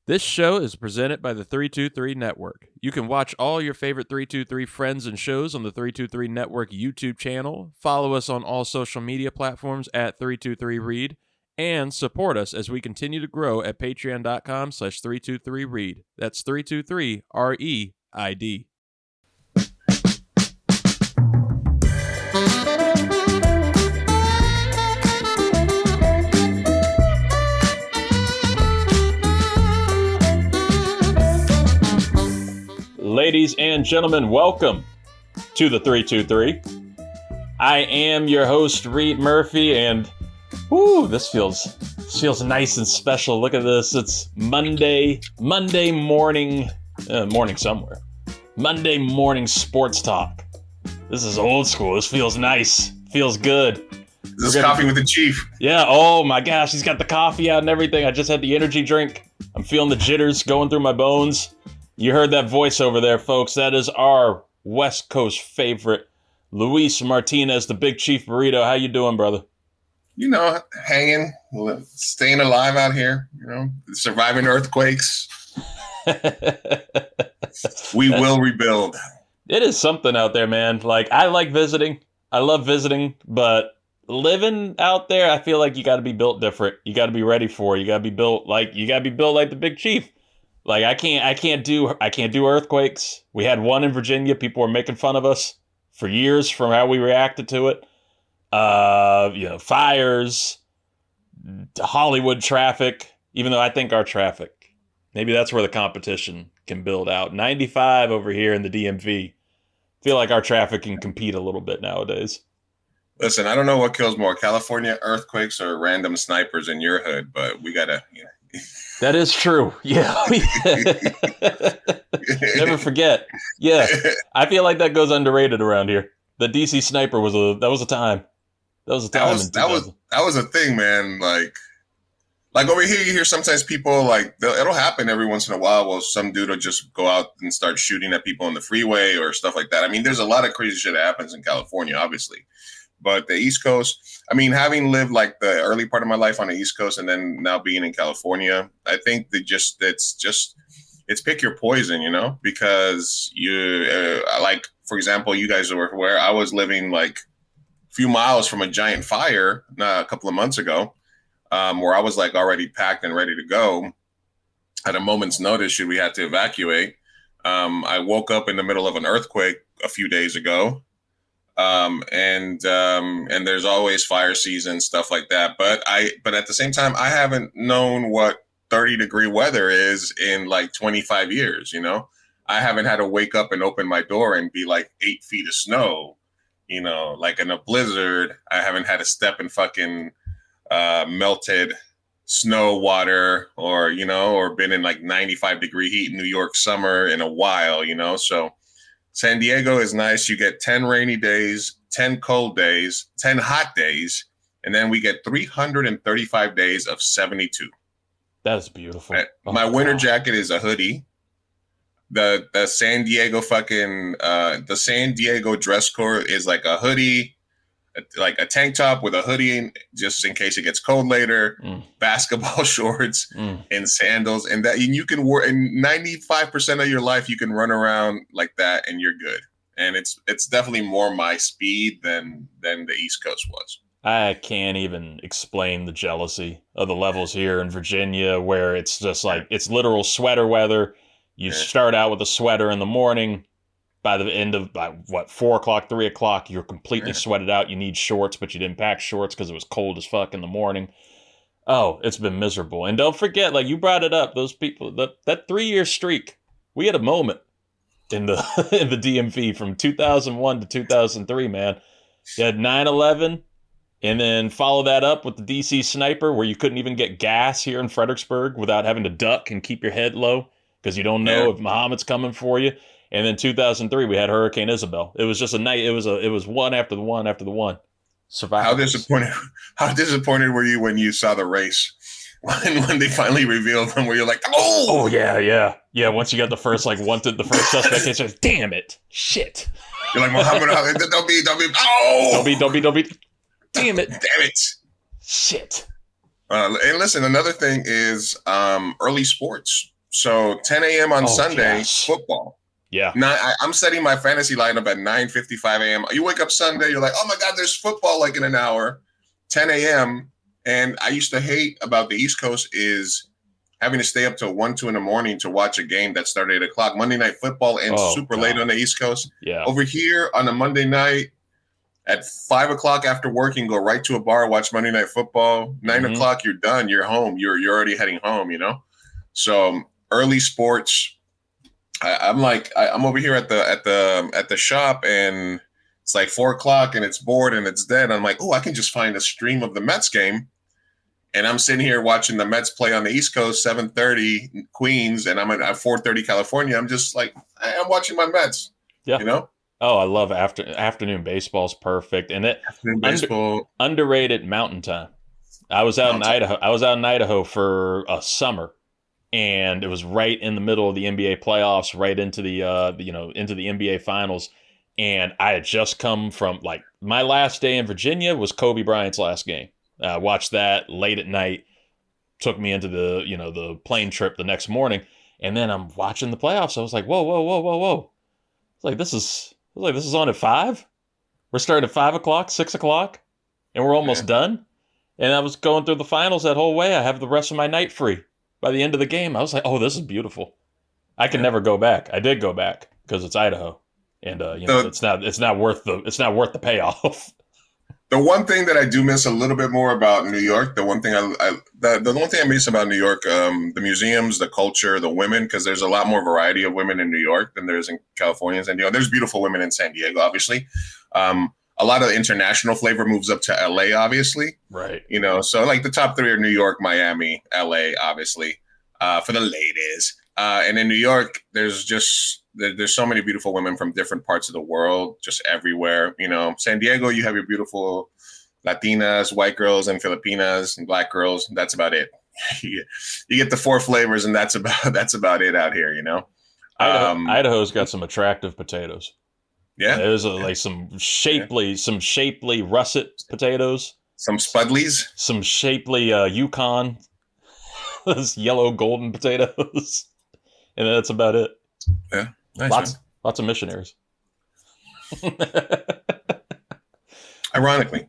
This show is presented by the 323 Network. You can watch all your favorite 323 friends and shows on the 323 Network YouTube channel, follow us on all social media platforms at 323Reid, and support us as we continue to grow at patreon.com/323Reid. That's 323 REID. Ladies and gentlemen, welcome to the 323. I am your host, Reid Murphy, and this feels nice and special. Look at this. It's Monday morning, morning somewhere. Monday morning sports talk. This is old school. This feels nice. Feels good. This is coffee with the chief. Yeah. Oh my gosh, he's got the coffee out and everything. I just had the energy drink. I'm feeling the jitters going through my bones. You heard that voice over there, folks. That is our West Coast favorite, Luis Martinez, the Big Chief Burrito. How you doing, brother? You know, hanging, staying alive out here, surviving earthquakes. We will rebuild. It is something out there, man. Like, I like visiting. I love visiting, but living out there, I feel like you got to be built different. You got to be ready for it. You got to be built like the Big Chief. Like, I can't do earthquakes. We had one in Virginia. People were making fun of us for years from how we reacted to it. Fires, Hollywood traffic, even though I think our traffic, maybe that's where the competition can build out. 95 over here in the DMV. Feel like our traffic can compete a little bit nowadays. Listen, I don't know what kills more, California earthquakes or random snipers in your hood, but we gotta, That is true. Yeah. Never forget. Yeah. I feel like that goes underrated around here. The DC sniper was a time. That was a time. That was a thing, man. Like over here, you hear sometimes people it'll happen every once in a while. Well, some dude will just go out and start shooting at people on the freeway or stuff like that. I mean, there's a lot of crazy shit that happens in California, obviously. But the East Coast, I mean, having lived like the early part of my life on the East Coast and then now being in California, I think it's pick your poison, because for example, you guys were where I was living like a few miles from a giant fire a couple of months ago, where I was like already packed and ready to go at a moment's notice should we have to evacuate. I woke up in the middle of an earthquake a few days ago. And there's always fire season, stuff like that. But at the same time, I haven't known what 30-degree weather is in like 25 years. I haven't had to wake up and open my door and be like 8 feet of snow, like in a blizzard. I haven't had to step in fucking, melted snow water or been in like 95-degree heat in New York summer in a while, so San Diego is nice. You get 10 rainy days, 10 cold days, 10 hot days, and then we get 335 days of 72. That's beautiful. My winter jacket is a hoodie. The San Diego the San Diego dress code is like a hoodie, like a tank top with a hoodie just in case it gets cold later, basketball shorts and sandals, and you can wear in 95% of your life you can run around like that and you're good. And it's definitely more my speed than the East Coast was. I can't even explain the jealousy of the levels here in Virginia where it's just like it's literal sweater weather. You start out with a sweater in the morning. By the end of 4 o'clock, 3 o'clock, you're completely sweated out. You need shorts, but you didn't pack shorts because it was cold as fuck in the morning. Oh, it's been miserable. And don't forget, like you brought it up, those people, that 3-year streak, we had a moment in the in the DMV from 2001 to 2003, man. You had 9/11, and then follow that up with the DC sniper where you couldn't even get gas here in Fredericksburg without having to duck and keep your head low because you don't know if Muhammad's coming for you. And then 2003, we had Hurricane Isabel. It was just a night. It was one after the one after the one. Survivors. How disappointed were you when you saw the race? When they finally revealed them, where you're like, oh yeah. Once you got the first the first suspect, it's just damn it, shit. You're like Muhammad, don't be, don't be, damn it, shit. And listen, another thing is early sports. So 10 a.m. on Sunday, yes. football. Yeah. I'm setting my fantasy lineup at 9:55 a.m. You wake up Sunday, you're like, oh my God, there's football like in an hour, 10 a.m. And I used to hate about the East Coast is having to stay up till 1, 2 in the morning to watch a game that started at 8 o'clock. Monday Night Football ends super late on the East Coast. Yeah. Over here on a Monday night at 5 o'clock after work, you can go right to a bar, watch Monday Night Football. 9 o'clock, you're done. You're home. You're already heading home, you know? So early sports. I'm over here at the shop, and it's like 4 o'clock, and it's bored and it's dead. I'm like, oh, I can just find a stream of the Mets game, and I'm sitting here watching the Mets play on the East Coast, 7:30 Queens, and I'm at 4:30 California. I'm just like, I'm watching my Mets. Yeah, you know. Oh, I love afternoon baseball's perfect, and underrated mountain time. I was out in Idaho for a summer. And it was right in the middle of the NBA playoffs, right into the into the NBA finals. And I had just come from, like, my last day in Virginia was Kobe Bryant's last game. I watched that late at night, took me into the plane trip the next morning, and then I'm watching the playoffs. I was like, whoa. It's like this is on at 5. We're starting at 5 o'clock, 6 o'clock, and we're almost done. And I was going through the finals that whole way. I have the rest of my night free. By the end of the game, I was like, "Oh, this is beautiful." I can never go back. I did go back because it's Idaho, and it's not worth the payoff. The one thing that I do miss a little bit more about New York, the one thing I miss about New York, the museums, the culture, the women, because there's a lot more variety of women in New York than there's in California and San Diego. There's beautiful women in San Diego, obviously. A lot of international flavor moves up to LA, obviously. Right. So like the top 3 are New York, Miami, LA, obviously, for the ladies. And in New York, there's so many beautiful women from different parts of the world, just everywhere. San Diego, you have your beautiful Latinas, white girls, and Filipinas, and black girls. That's about it. You get the 4 flavors, and that's about it out here. Idaho's got some attractive potatoes. Yeah, there's some shapely russet potatoes, some Spudleys, some shapely Yukon, those yellow golden potatoes, and that's about it. Yeah, nice, lots of missionaries. Ironic.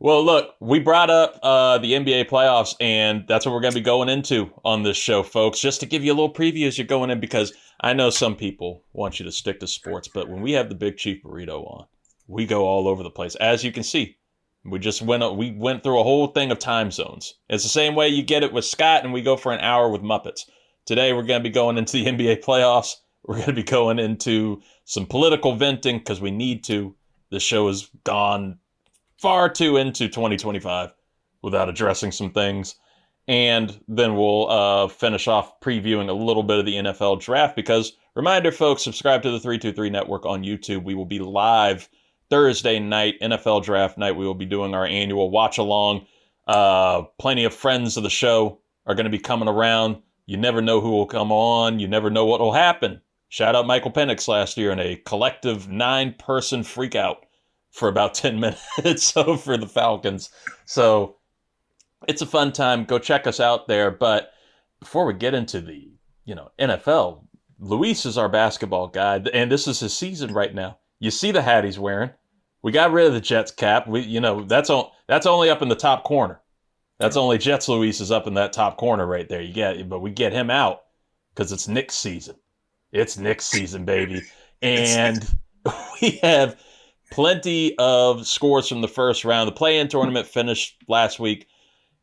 Well, look, we brought up the NBA playoffs, and that's what we're going to be going into on this show, folks, just to give you a little preview as you're going in, because I know some people want you to stick to sports, but when we have the Big Chief Burrito on, we go all over the place. As you can see, we went through a whole thing of time zones. It's the same way you get it with Scott, and we go for an hour with Muppets. Today, we're going to be going into the NBA playoffs. We're going to be going into some political venting, because we need to. The show has gone far too into 2025 without addressing some things. And then we'll finish off previewing a little bit of the NFL draft, because, reminder, folks, subscribe to the 323 Network on YouTube. We will be live Thursday night, NFL draft night. We will be doing our annual watch-along. Plenty of friends of the show are going to be coming around. You never know who will come on. You never know what will happen. Shout out Michael Penix last year in a collective 9-person freakout for about 10 minutes over the Falcons. So it's a fun time. Go check us out there. But before we get into the NFL, Luis is our basketball guy, and this is his season right now. You see the hat he's wearing. We got rid of the Jets cap. That's only up in the top corner. That's only Jets Luis is up in that top corner right there. But we get him out because it's Knicks season. It's Knicks season, baby. And we have plenty of scores from the first round. The play-in tournament finished last week,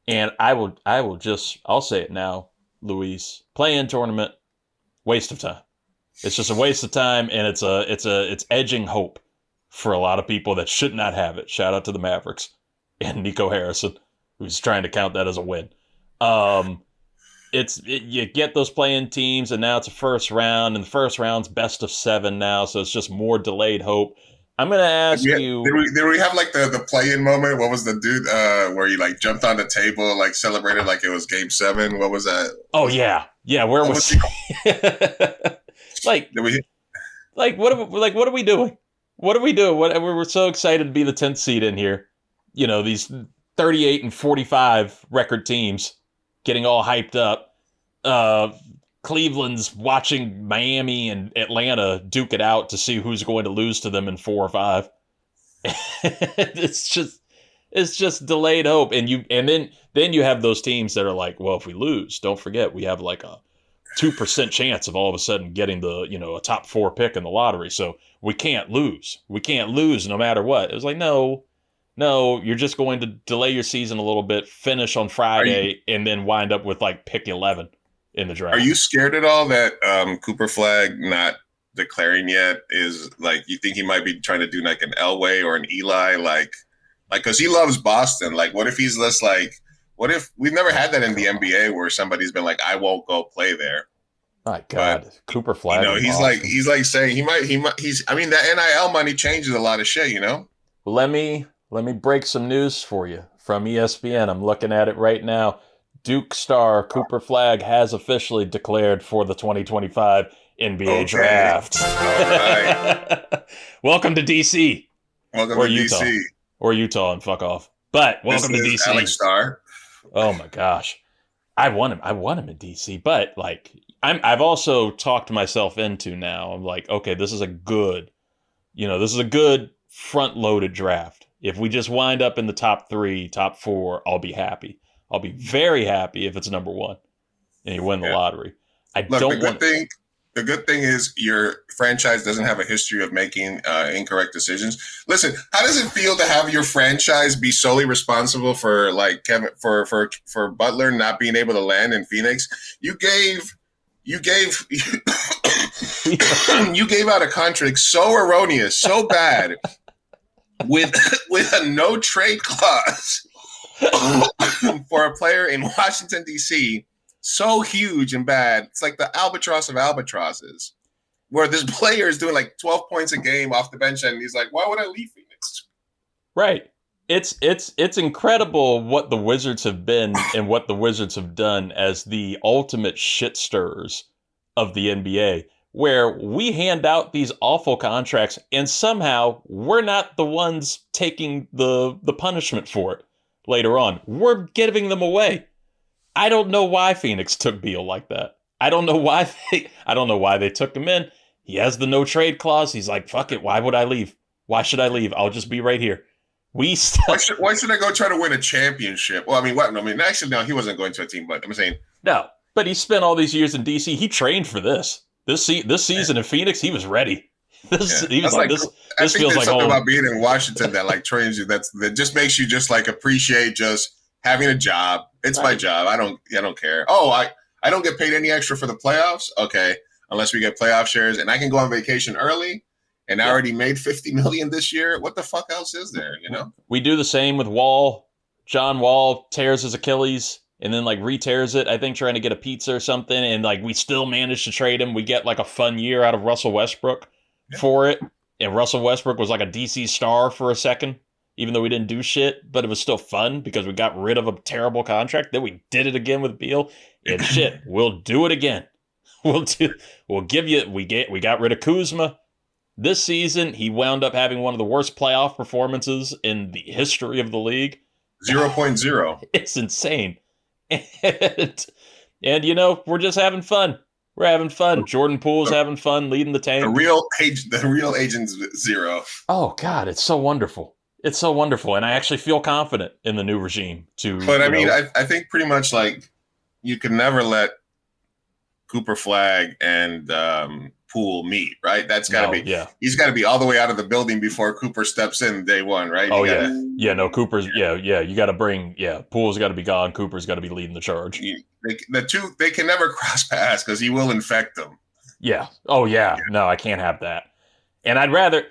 and I'll say it now, Luis. Play-in tournament, waste of time. It's just a waste of time, and it's edging hope for a lot of people that should not have it. Shout out to the Mavericks and Nico Harrison, who's trying to count that as a win. You get those play-in teams, and now it's a first round, and the first round's best of 7 now, so it's just more delayed hope. I'm going to ask you... Did we have, like, the play-in moment? What was the dude where he, like, jumped on the table, like, celebrated like it was Game 7? What was that? Oh, yeah. Yeah, where was he? What are we doing? What are we doing? We're so excited to be the 10th seed in here. These 38 and 45 record teams getting all hyped up. Cleveland's watching Miami and Atlanta duke it out to see who's going to lose to them in 4 or 5. it's just delayed hope, and then you have those teams that are like, well, if we lose, don't forget we have like a 2% chance of all of a sudden getting a top 4 pick in the lottery, so we can't lose no matter what. It was like, no, you're just going to delay your season a little bit, finish on Friday, and then wind up with like pick 11 in the draft. Are you scared at all that Cooper Flagg not declaring yet is like, you think he might be trying to do like an Elway or an Eli, like because he loves Boston? Like, what if he's less like, what if we've never had that in the NBA where somebody's been like, I won't go play there? My God, but, Cooper Flagg. He's like saying I mean, that NIL money changes a lot of shit, Let me break some news for you from ESPN. I'm looking at it right now. Duke star Cooper Flagg has officially declared for the 2025 NBA draft. All right. Welcome to DC. Welcome to Utah. DC. Or Utah and fuck off. But welcome to DC. Alex Starr. Oh my gosh. I want him in DC, but like I've also talked myself into now. I'm like, okay, this is a good front-loaded draft. If we just wind up in the top 3, top 4, I'll be happy. I'll be very happy if it's number 1 and you win the lottery. The good thing is your franchise doesn't have a history of making incorrect decisions. Listen, how does it feel to have your franchise be solely responsible for like Kevin for Butler not being able to land in Phoenix? You gave you gave out a contract so erroneous, so bad, with a no trade clause for a player in Washington, D.C., so huge and bad. It's like the albatross of albatrosses, where this player is doing like 12 points a game off the bench, and he's like, why would I leave Phoenix? Right. It's incredible what the Wizards have been and what the Wizards have done as the ultimate shit stirrers of the NBA, where we hand out these awful contracts and somehow we're not the ones taking the punishment for it later on. We're giving them away. I don't know why Phoenix took Beal like that. I don't know why they took him in. He has the no trade clause. He's like, fuck it. Why would I leave? Why should I leave? I'll just be right here. Why should I go try to win a championship? Well, I mean, what? I mean, actually, no, he wasn't going to a team, but I'm saying no. But he spent all these years in DC. He trained for this. This season in Phoenix, he was ready. He was like, this feels like something home. About being in Washington that like trains you. That just makes you just like appreciate just having a job. It's my job. I don't care. Oh, I don't get paid any extra for the playoffs. Okay, unless we get playoff shares, and I can go on vacation early. And I already made $50 million this year. What the fuck else is there? We do the same with Wall. John Wall tears his Achilles and then like re-tears it. I think trying to get a pizza or something, and like we still managed to trade him. We get like a fun year out of Russell Westbrook for it. And Russell Westbrook was like a DC star for a second, even though we didn't do shit. But it was still fun because we got rid of a terrible contract. Then we did it again with Beal, and shit, we'll do it again. We got rid of Kuzma. This season, he wound up having one of the worst playoff performances in the history of the league. 0.0. It's insane. And we're just having fun. We're having fun. Jordan Poole's having fun, leading the tank. The real agent's zero. Oh, God, it's so wonderful. It's so wonderful. And I actually feel confident in the new regime. But I mean, I think pretty much like you can never let Cooper Flagg and Poole meet, right? That's got to be. Yeah. He's got to be all the way out of the building before Cooper steps in day one, right? Cooper's. You got to bring. Yeah, Poole's got to be gone. Cooper's got to be leading the charge. They can never cross paths because he will infect them. Yeah. Oh yeah. No, I can't have that. And I'd rather.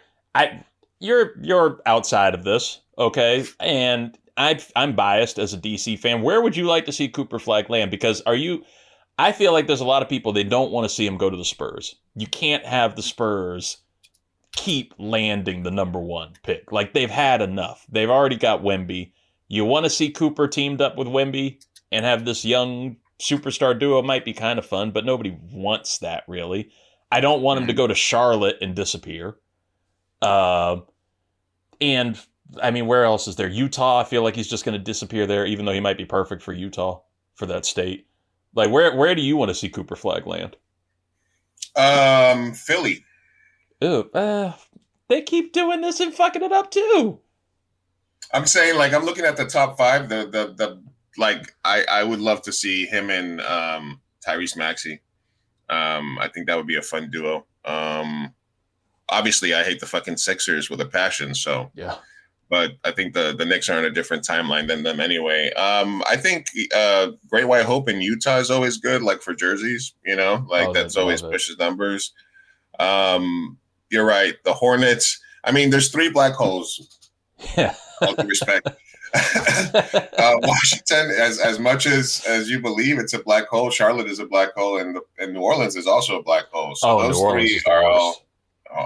You're outside of this, okay? And I'm biased as a DC fan. Where would you like to see Cooper Flagg land? Because I feel like there's a lot of people, they don't want to see him go to the Spurs. You can't have the Spurs keep landing the number 1 pick. Like, they've had enough. They've already got Wemby. You want to see Cooper teamed up with Wemby and have this young superstar duo? Might be kind of fun, but nobody wants that, really. I don't want him to go to Charlotte and disappear. And, I mean, where else is there? Utah, I feel like he's just going to disappear there, even though he might be perfect for Utah, for that state. Like, where do you want to see Cooper Flagg land? Philly. Ew, they keep doing this and fucking it up too. I'm saying, like, I'm looking at the top five. The like, I would love to see him and Tyrese Maxey. I think that would be a fun duo. Obviously, I hate the fucking Sixers with a passion. So yeah, but I think the Knicks are on a different timeline than them anyway. I think Great White Hope in Utah is always good, like for jerseys. You know, like that's always pushes numbers. You're right. The Hornets. I mean, there's 3 black holes. Yeah. All due respect. Washington, as much as you believe it's a black hole, Charlotte is a black hole, and New Orleans is also a black hole. So those 3 are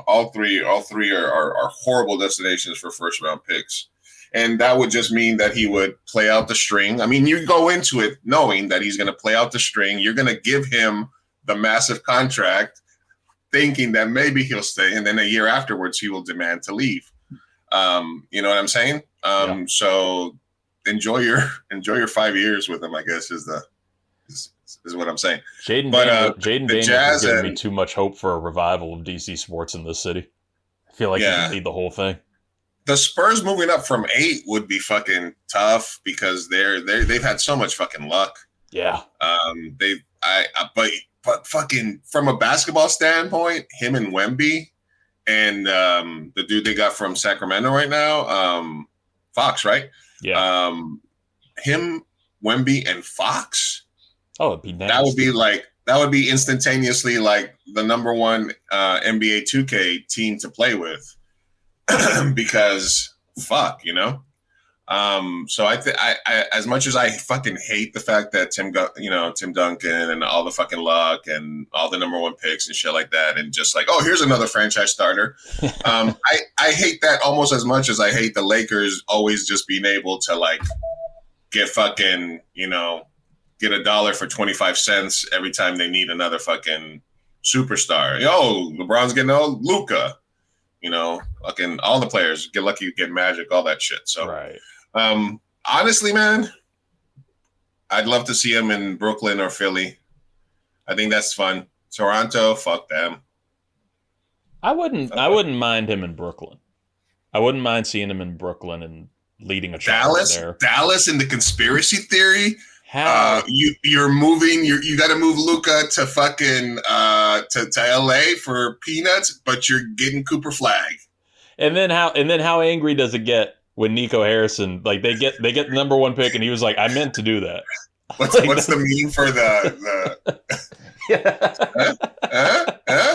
all three are horrible destinations for first round picks. And that would just mean that he would play out the string. I mean, you go into it knowing that he's going to play out the string. You're going to give him the massive contract, thinking that maybe he'll stay, and then a year afterwards he will demand to leave. You know what I'm saying? So enjoy your 5 years with him, I guess is what I'm saying. Jaden Daniels is giving me too much hope for a revival of DC sports in this city. I feel like he can lead the whole thing. The Spurs moving up from 8 would be fucking tough because they've had so much fucking luck. Yeah. But fucking from a basketball standpoint, him and Wemby and the dude they got from Sacramento right now, Fox, right? Yeah. Him, Wemby, and Fox. Oh, it'd be nice. That would be instantaneously like the number 1 NBA 2K team to play with. Because fuck, you know. So I as much as I fucking hate the fact that Tim Duncan and all the fucking luck and all the number 1 picks and shit like that, and just like, oh, here's another franchise starter. I hate that almost as much as I hate the Lakers always just being able to like get fucking, get $1 for 25 cents every time they need another fucking superstar. Yo, LeBron's getting old, Luka. Fucking all the players get lucky, you get Magic, all that shit. So, right. Honestly, man, I'd love to see him in Brooklyn or Philly. I think that's fun. Toronto, fuck them. I wouldn't mind him in Brooklyn. I wouldn't mind seeing him in Brooklyn and leading a charge there. Dallas in the conspiracy theory. How you're moving? You got to move Luka to fucking to LA for peanuts, but you're getting Cooper Flagg. And then how angry does it get when Nico Harrison, like they get the number 1 pick and he was like, I meant to do that. What's the meme for the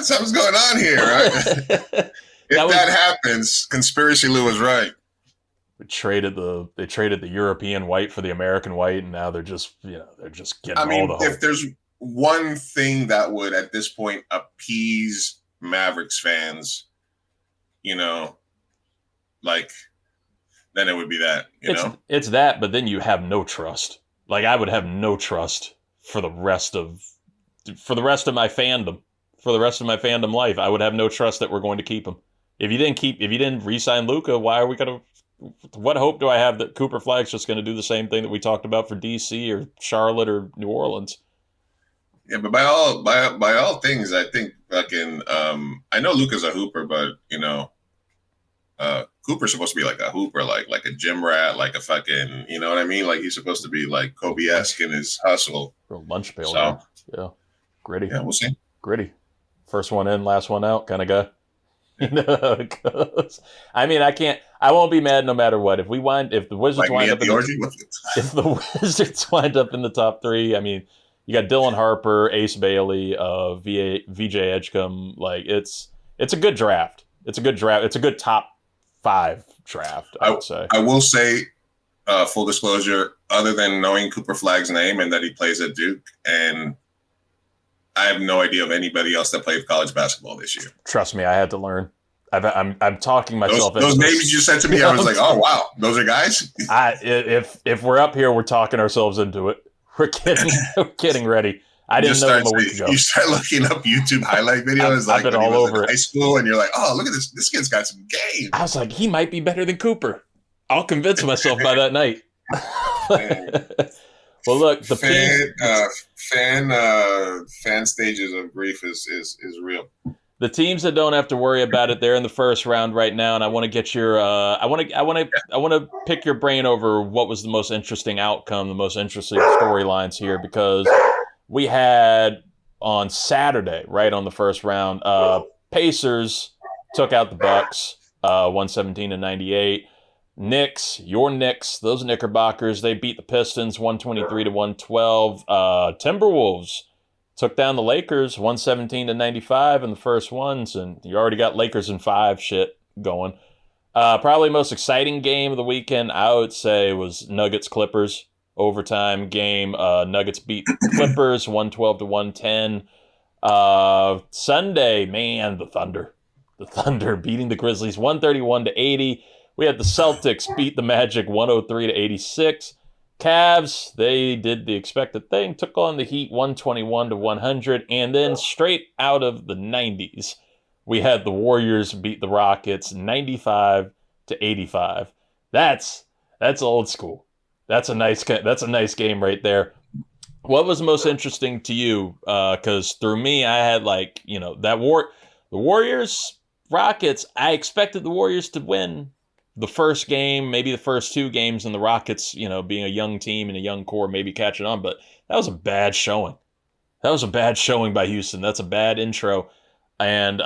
something's going on here, right? If that happens, Conspiracy Lou was right. They traded the European white for the American white, and now they're just getting all the hope. If there's one thing that would at this point appease Mavericks fans, then it would be that. It's that, but then you have no trust. Like I would have no trust for the rest of my fandom, for the rest of my fandom life. I would have no trust that we're going to keep him. If you didn't re-sign Luka, why are we going to? What hope do I have that Cooper Flagg's just going to do the same thing that we talked about for DC or Charlotte or New Orleans? Yeah, but by all things, I think fucking I know Luka's a hooper, but Cooper's supposed to be like a hooper, like a gym rat, like a fucking, you know what I mean? Like he's supposed to be like Kobe-esque in his hustle. Real lunch pail. So, yeah, gritty. Yeah, we'll see. Gritty, first one in, last one out, kind of guy. It goes. I mean, I won't be mad no matter what. If the Wizards wind up if the Wizards wind up in the top 3, I mean, you got Dylan Harper, Ace Bailey, VJ Edgecombe. Like it's a good draft. It's a good draft. It's a good top 5 draft, I would say. I will say, full disclosure, other than knowing Cooper Flagg's name and that he plays at Duke, and I have no idea of anybody else that played college basketball this year. Trust me, I had to learn. I'm talking myself. Those names you said to me, I was like, oh wow, those are guys. If we're up here, we're talking ourselves into it. We're getting ready. I didn't know him a week ago. You start looking up YouTube highlight videos, I've been all over in high school, and you're like, oh, look at this! This kid's got some game. I was like, he might be better than Cooper. I'll convince myself by that night. Well, look, the fan teams, fan stages of grief is real. the teams that don't have to worry about it, they're in the first round right now, and I want to get your, I want to pick your brain over what was the most interesting outcome, the most interesting storylines here, because we had on Saturday, right on the first round, Pacers took out the Bucks, 117-98. Knicks, your Knicks, those Knickerbockers, they beat the Pistons 123-112. Timberwolves took down the Lakers 117-95 in the first ones, and you already got Lakers in 5 shit going. Probably most exciting game of the weekend, I would say, was Nuggets Clippers overtime game. Nuggets beat the Clippers 112-110. Sunday, man, the Thunder beating the Grizzlies 131-80. We had the Celtics beat the Magic 103-86. Cavs, they did the expected thing, took on the Heat 121-100, and then straight out of the 90s, we had the Warriors beat the Rockets 95-85. That's old school. That's a nice game right there. What was most interesting to you? Because through me, I had the Warriors Rockets. I expected the Warriors to win the first game, maybe the first 2 games, and the Rockets, being a young team and a young core, maybe catching on. But that was a bad showing. That was a bad showing by Houston. That's a bad intro. And,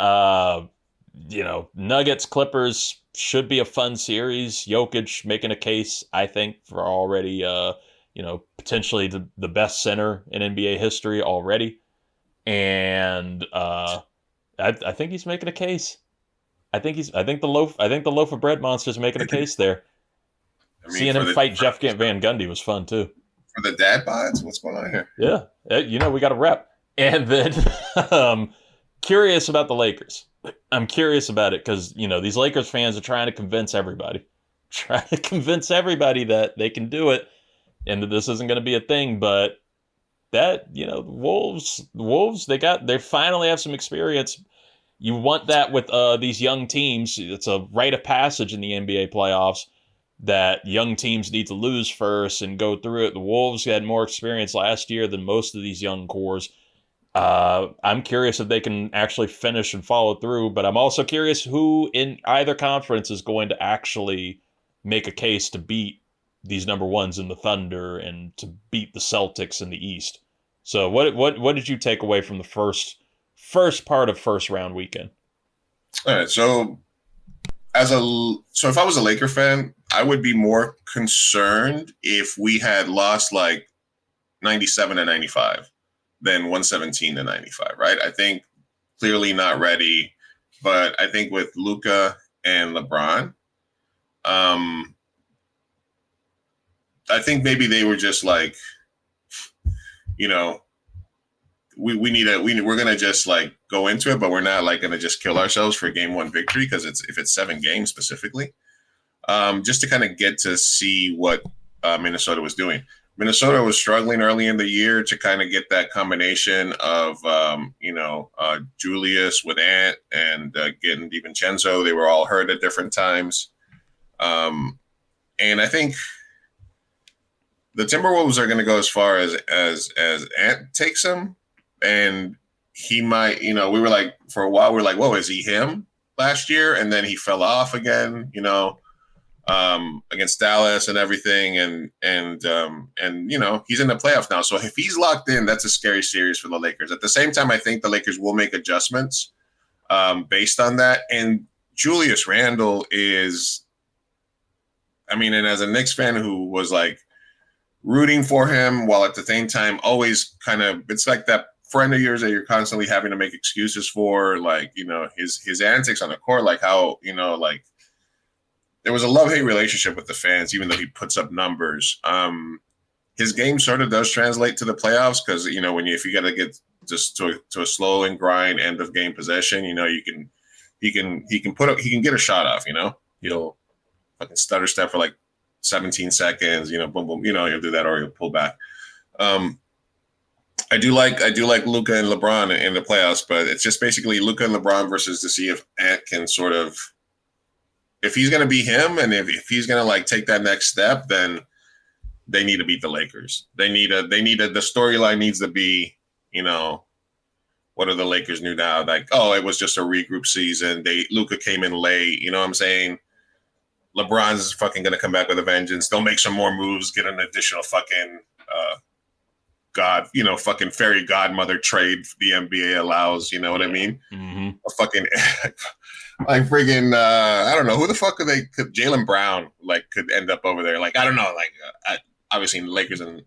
Nuggets, Clippers should be a fun series. Jokic making a case, I think, for already, potentially the best center in NBA history already. And I think he's making a case. I think the loaf of bread monster's making a case there. I mean, seeing him fight Jeff Van Gundy was fun too. For the dad bods, what's going on here? Yeah, we got a rep. And then curious about the Lakers. I'm curious about it because these Lakers fans are trying to convince everybody that they can do it and that this isn't going to be a thing. But that the Wolves they finally have some experience. You want that with these young teams. It's a rite of passage in the NBA playoffs that young teams need to lose first and go through it. The Wolves had more experience last year than most of these young cores. I'm curious if they can actually finish and follow through, but I'm also curious who in either conference is going to actually make a case to beat these number ones in the Thunder and to beat the Celtics in the East. So what did you take away from the first part of first round weekend? All right, so if I was a Laker fan, I would be more concerned if we had lost like 97-95 than 117-95, right? I think clearly not ready, but I think with Luka and LeBron, I think maybe they were just like, we're gonna just like go into it, but we're not like gonna just kill ourselves for game 1 victory because if it's 7 games specifically, just to kind of get to see what Minnesota was doing. Minnesota was struggling early in the year to kind of get that combination of Julius with Ant and getting DiVincenzo. They were all hurt at different times, and I think the Timberwolves are going to go as far as Ant takes them. And he might, we were like, for a while, we're like, whoa, is he him last year? And then he fell off again, against Dallas and everything. And he's in the playoffs now. So if he's locked in, that's a scary series for the Lakers. At the same time, I think the Lakers will make adjustments based on that. And Julius Randle is, and as a Knicks fan who was like rooting for him while at the same time always kind of, it's like that friend of yours that you're constantly having to make excuses for, like, his antics on the court, like how, there was a love-hate relationship with the fans, even though he puts up numbers. His game sort of does translate to the playoffs because, if you got to get just to a slow and grind end of game possession, he can get a shot off, he'll fucking stutter step for like 17 seconds, boom, boom, he'll do that or he'll pull back. I do like Luka and LeBron in the playoffs, but it's just basically Luka and LeBron versus to see if Ant can sort of, if he's going to be him and if he's going to like take that next step, then they need to beat the Lakers. The storyline needs to be, what are the Lakers new now? Like, oh, it was just a regroup season. Luka came in late. You know what I'm saying? LeBron's fucking gonna come back with a vengeance. They'll make some more moves, get an additional fucking fucking fairy godmother trade the NBA allows. You know what I mean? Mm-hmm. A fucking like friggin' I don't know who the fuck could Jaylen Brown could end up over there. Like I don't know. Like obviously the Lakers and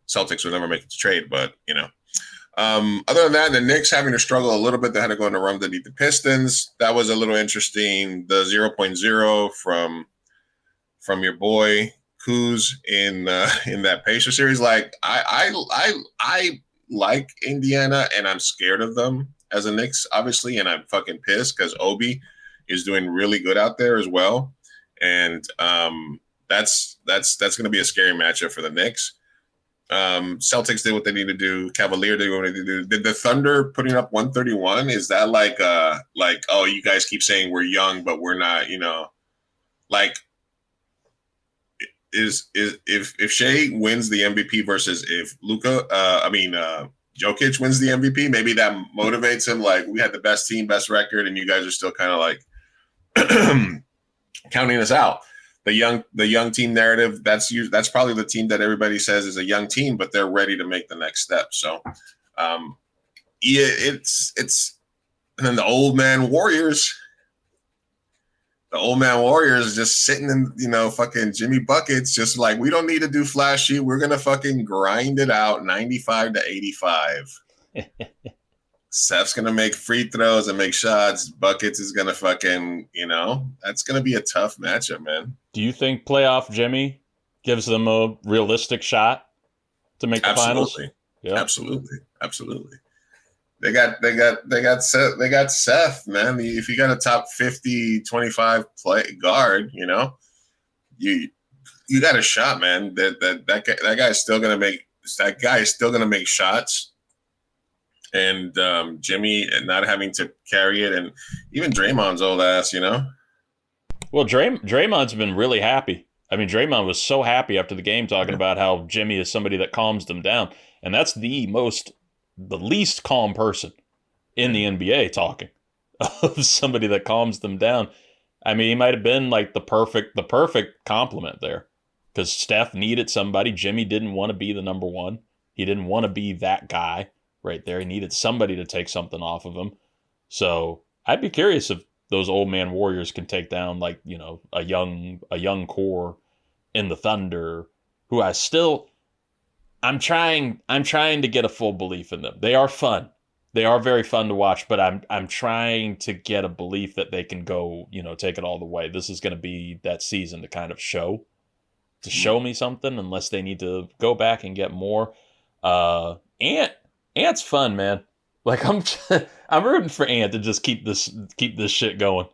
Celtics would never make it to trade, but other than that, the Knicks having to struggle a little bit. They had to go on a run to beat the Pistons. That was a little interesting. The 0.0 from your boy Kuz in that Pacer series. Like I like Indiana, and I'm scared of them as a Knicks, obviously, and I'm fucking pissed because Obi is doing really good out there as well, and that's going to be a scary matchup for the Knicks. Celtics did what they need to do. Cavalier did what they need to do. Did the Thunder putting up 131? Is that like oh, you guys keep saying we're young, but we're not, like is if Shea wins the MVP versus if Jokic wins the MVP, maybe that motivates him. Like we had the best team, best record, and you guys are still kind of like counting us out. The young team narrative, that's probably the team that everybody says is a young team, but they're ready to make the next step. So, it's and then the old man Warriors just sitting in, fucking Jimmy Buckets, just like, we don't need to do flashy. We're going to fucking grind it out 95-85. Steph's going to make free throws and make shots. Buckets is going to fucking, that's going to be a tough matchup, man. Do you think playoff Jimmy gives them a realistic shot to make the finals? Yeah. Absolutely. They got Seth, man. If you got a top 50, 25 play guard, you got a shot, man. That guy is still gonna make shots. And Jimmy not having to carry it, and even Draymond's old ass, Well, Draymond's been really happy. I mean, Draymond was so happy after the game talking about how Jimmy is somebody that calms them down. And that's the least calm person in the NBA talking of somebody that calms them down. I mean, he might have been like the perfect compliment there, because Steph needed somebody. Jimmy didn't want to be the number one. He didn't want to be that guy right there. He needed somebody to take something off of him. So I'd be curious if those old man Warriors can take down a young core in the Thunder, who I'm trying to get a full belief in them. They are fun. They are very fun to watch, but I'm trying to get a belief that they can go, take it all the way. This is going to be that season to kind of show me something, unless they need to go back and get more. Ant's fun, man. Like I'm rooting for Ant to just keep this shit going,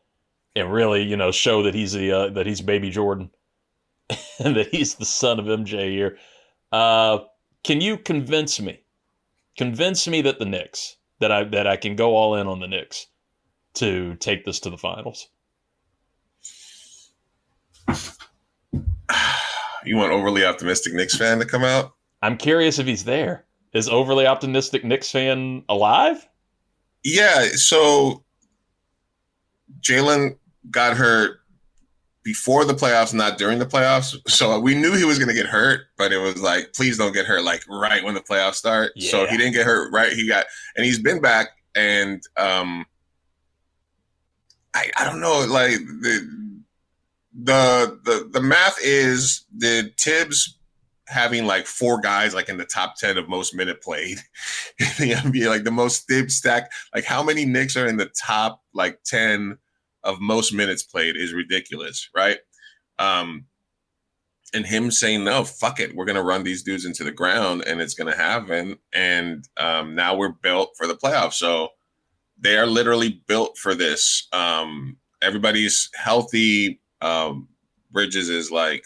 and really, show that he's baby Jordan, and that he's the son of MJ here. Can you convince me that the Knicks, that I can go all in on the Knicks to take this to the finals? You want Overly Optimistic Knicks Fan to come out? I'm curious if he's there. Is Overly Optimistic Knicks Fan alive? Yeah, so Jalen got hurt before the playoffs, not during the playoffs. So we knew he was going to get hurt, but it was like, please don't get hurt like right when the playoffs start. Yeah. So he didn't get hurt right. And he's been back, and I don't know, like the math is, did Tibbs having like four guys like in the top 10 of most minute played in the NBA, like the most Tibbs stack, like how many Knicks are in the top like 10 of most minutes played is ridiculous, right? And him saying, no, fuck it, we're going to run these dudes into the ground, and it's going to happen. And now we're built for the playoffs. So they are literally built for this. Everybody's healthy. Bridges is like,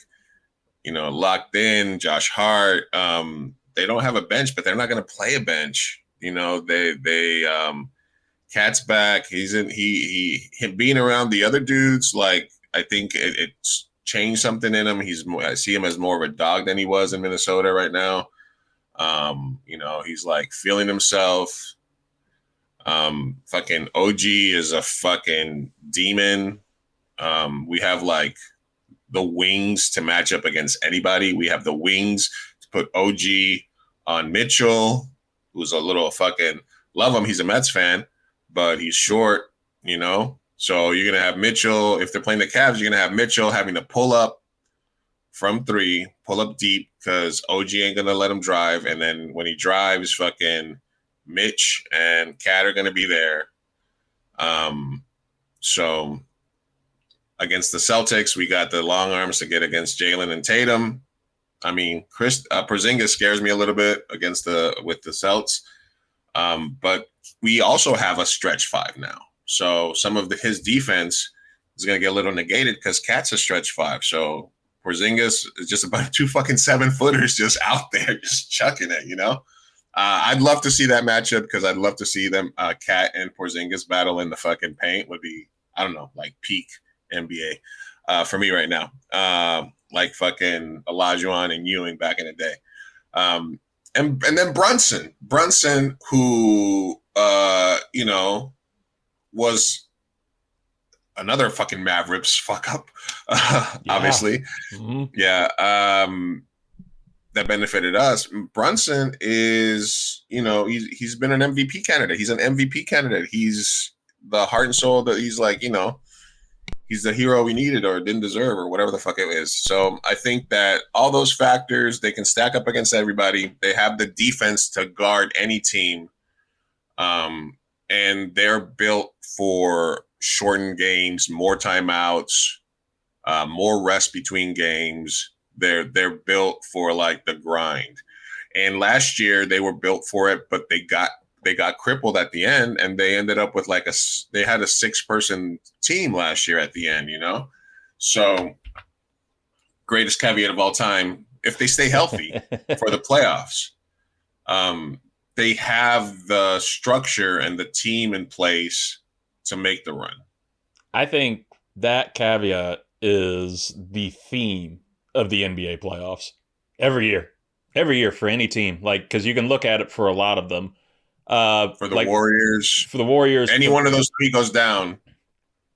locked in. Josh Hart. They don't have a bench, but they're not going to play a bench. Cat's back. He's in. Him being around the other dudes. Like, I think it's changed something in him. I see him as more of a dog than he was in Minnesota right now. He's like feeling himself. Fucking OG is a fucking demon. We have like the wings to match up against anybody. We have the wings to put OG on Mitchell, who's a little fucking love him. He's a Mets fan, but he's short, So you're going to have Mitchell. If they're playing the Cavs, you're going to have Mitchell having to pull up from 3, pull up deep because OG ain't going to let him drive. And then when he drives, fucking Mitch and Cat are going to be there. So against the Celtics, we got the long arms to get against Jalen and Tatum. I mean, Porzingis scares me a little bit with the Celts. But we also have a stretch 5 now. So some of his defense is going to get a little negated because Cat's a stretch 5. So Porzingis is just about 2 fucking 7-footers just out there, just chucking it, I'd love to see that matchup because I'd love to see them, Cat and Porzingis battle in the fucking paint would be, I don't know, like peak NBA for me right now. Like fucking Olajuwon and Ewing back in the day. And then Brunson, who, was another fucking Mavericks fuck up, obviously. Mm-hmm. Yeah. That benefited us. Brunson is, he's been an MVP candidate. He's an MVP candidate. He's the heart and soul that he's like, he's the hero we needed or didn't deserve or whatever the fuck it is. So I think that all those factors, they can stack up against everybody. They have the defense to guard any team. And they're built for shortened games, more timeouts, more rest between games. They're built for like the grind. And last year they were built for it, but they got crippled at the end, and they ended up with they had a 6-person team last year at the end, So greatest caveat of all time, if they stay healthy for the playoffs, they have the structure and the team in place to make the run. I think that caveat is the theme of the NBA playoffs every year for any team. Like, because you can look at it for a lot of them. For the Warriors, any one of those 3 goes down.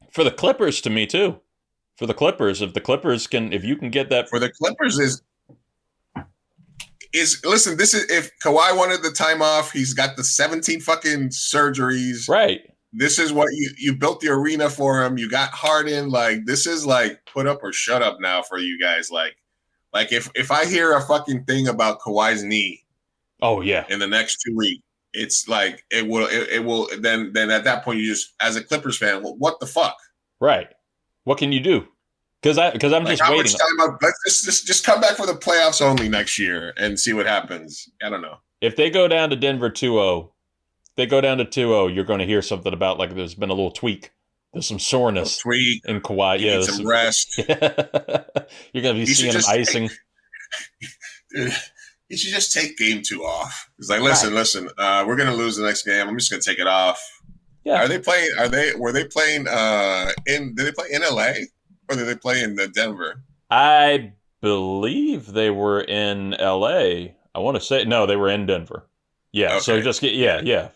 For the Clippers, to me too. For the Clippers, if you can get that. For the Clippers listen, this is if Kawhi wanted the time off, he's got the 17 fucking surgeries. Right. This is what you built the arena for him. You got Harden. Like, this is like put up or shut up now for you guys. Like if I hear a fucking thing about Kawhi's knee, oh yeah, in the next 2 weeks, it's like it will then at that point you just, as a Clippers fan, well, what the fuck? Right. What can you do? Because I'm like, just waiting. Much time let's just come back for the playoffs only next year and see what happens. I don't know. If they go down to Denver 2-0, you're going to hear something about like there's been a little tweak. There's some soreness in Kawhi. Yeah, there's some rest. You're going to be seeing him icing. Dude, you should just take game 2 off. It's like, listen, we're going to lose the next game. I'm just going to take it off. Yeah. Did they play in LA or did they play in Denver? I believe they were in LA. I want to say, no, they were in Denver. Yeah. Okay. So just get,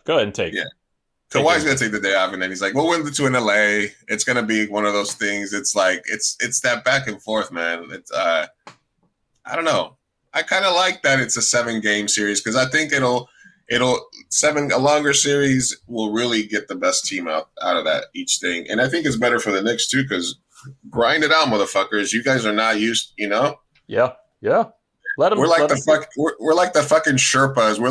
go ahead and take it. Kawhi's going to take the day off, and then he's like, we'll win the 2 in LA. It's going to be one of those things. It's like, it's that back and forth, man. It's, I don't know. I kind of like that it's a 7-game series because I think a longer series will really get the best team out of that each thing. And I think it's better for the Knicks too, because grind it out, motherfuckers. You guys are not used, Yeah. Let them. We're like the fucking Sherpas. We're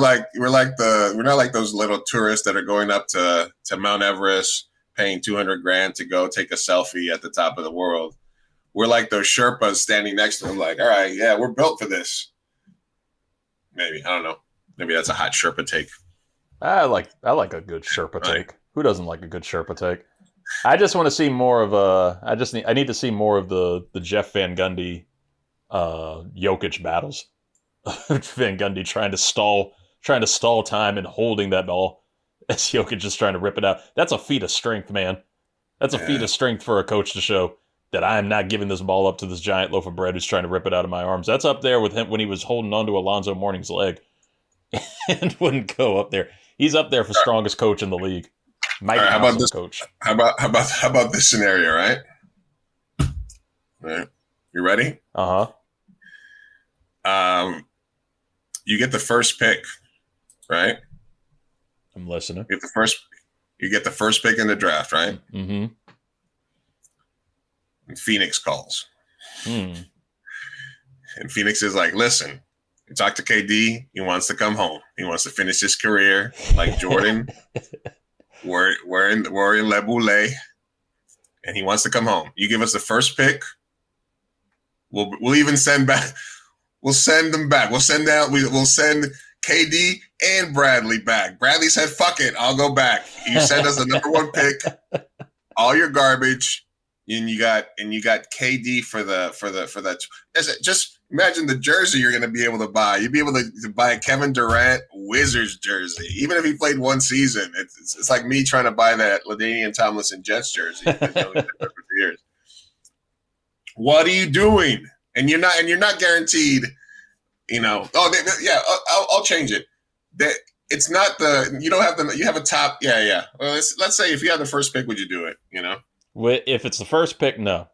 not like those little tourists that are going up to Mount Everest, paying $200,000 to go take a selfie at the top of the world. We're like those Sherpas standing next to them, like, all right, yeah, we're built for this. Maybe, I don't know. Maybe that's a hot Sherpa take. I like a good Sherpa take. Who doesn't like a good Sherpa take? I just want to see more of I need to see more of the Jeff Van Gundy, Jokic battles. Van Gundy trying to stall time and holding that ball as Jokic just trying to rip it out. That's a feat of strength, man. That's a feat of strength for a coach to show. that I am not giving this ball up to this giant loaf of bread who's trying to rip it out of my arms. That's up there with him when he was holding on to Alonzo Mourning's leg and wouldn't go up there. He's up there for strongest coach in the league. Mike right, how about this coach? How about this scenario, right? All right. You ready? You get the first pick, right? I'm listening. You get the first pick in the draft, right? Mm-hmm. And Phoenix calls. Mm. And Phoenix is like, listen, you talk to KD. He wants to come home. He wants to finish his career like Jordan. we're in Le Boulay, and he wants to come home. You give us the first pick. We'll even send back. We'll send them back. We'll send KD and Bradley back. Bradley said, "Fuck it, I'll go back." You send us the number 1 pick, all your garbage, and you got KD for that. Just imagine the jersey you're going to be able to buy. You'd be able to buy a Kevin Durant Wizards jersey, even if he played 1 season. It's like me trying to buy that LaDainian Tomlinson Jets jersey for years. What are you doing? And you're not guaranteed, I'll change it. It's not you don't have you have a top. Yeah. Well, let's say if you had the first pick, would you do it? If it's the first pick, no.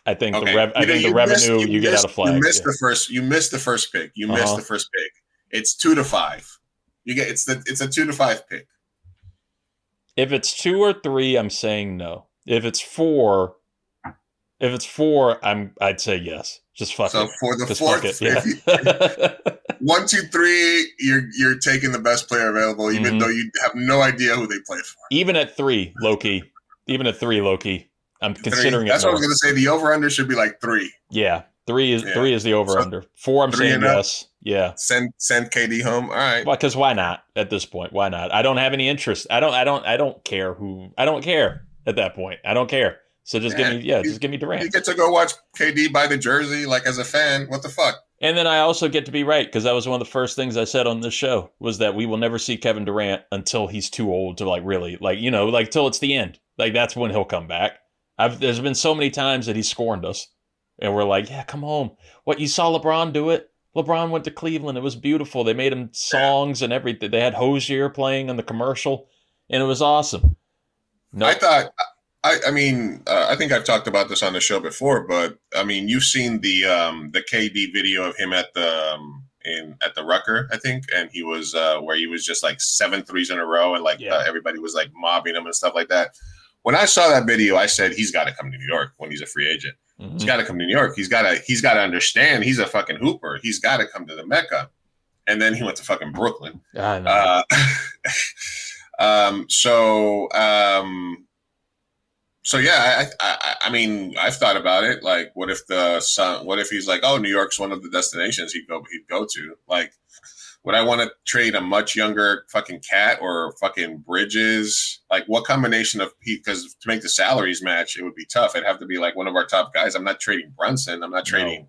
I think okay. the revenue you get out of Flagg. You missed the first. You missed the first pick. You missed the first pick. It's 2 to 5. It's a 2 to 5 pick. If it's 2 or 3, I'm saying no. If it's 4, I'd say yes. Just fuck it. So for the just fourth, yeah. 1, 2, 3, you're taking the best player available, even though you have no idea who they play for. Even at 3, low key. I'm considering 3. it. That's more. what I was going to say. The over under should be like 3. Yeah, 3 is the over under. 4, I'm saying yes. Yeah. Send KD home. All right. Well, because why not? At this point, why not? I don't have any interest. I don't care who. I don't care at that point. I don't care. So just give me Durant. You get to go watch KD buy the jersey, like as a fan. What the fuck? And then I also get to be right, because that was one of the first things I said on this show, was that we will never see Kevin Durant until he's too old to really till it's the end. Like that's when he'll come back. There's been so many times that he's scorned us, and we're like, yeah, come home. What, you saw LeBron do it? LeBron went to Cleveland. It was beautiful. They made him songs and everything. They had Hosier playing in the commercial, and it was awesome. No, I think I've talked about this on the show before, but I mean, you've seen the KD video of him at the Rucker, I think, and he was where he was just like 7 threes in a row, and everybody was like mobbing him and stuff like that. When I saw that video, I said he's got to come to New York when he's a free agent. Mm-hmm. He's got to come to New York. He's got to understand he's a fucking hooper. He's got to come to the Mecca. And then he went to fucking Brooklyn. I know. So yeah, I mean, I've thought about it. Like, what if he's like, oh, New York's one of the destinations he'd go to. Like, would I want to trade a much younger fucking Cat or fucking Bridges? Like, what combination of because to make the salaries match, it would be tough. It'd have to be like one of our top guys. I'm not trading Brunson. I'm not trading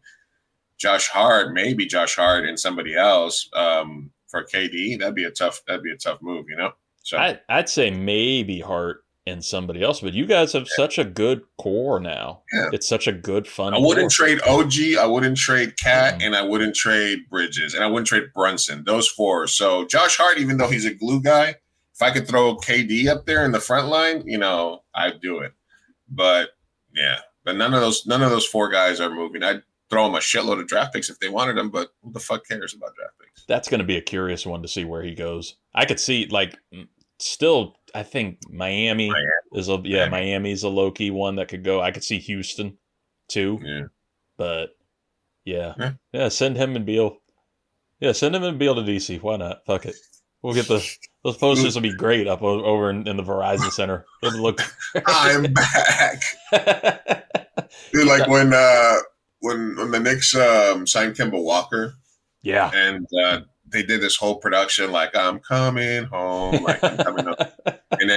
Josh Hart. Maybe Josh Hart and somebody else for KD. That'd be a tough move, So I'd say maybe Hart and somebody else, but you guys have such a good core now. Yeah. It's such a good fun. I wouldn't trade OG, I wouldn't trade Cat, and I wouldn't trade Bridges, and I wouldn't trade Brunson. Those 4. So Josh Hart, even though he's a glue guy, if I could throw KD up there in the front line, I'd do it. But none of those 4 guys are moving. I'd throw them a shitload of draft picks if they wanted them, but who the fuck cares about draft picks? That's going to be a curious one to see where he goes. I could see still, I think Miami's a low key one that could go. I could see Houston too. Yeah. But send him and Beal. Yeah, send him and Beal to DC. Why not? Fuck it. We'll get those posters will be great up over in the Verizon Center. It'll look I'm back. Dude, like when the Knicks signed Kemba Walker. Yeah. And they did this whole production like I'm coming home, like I'm coming up, and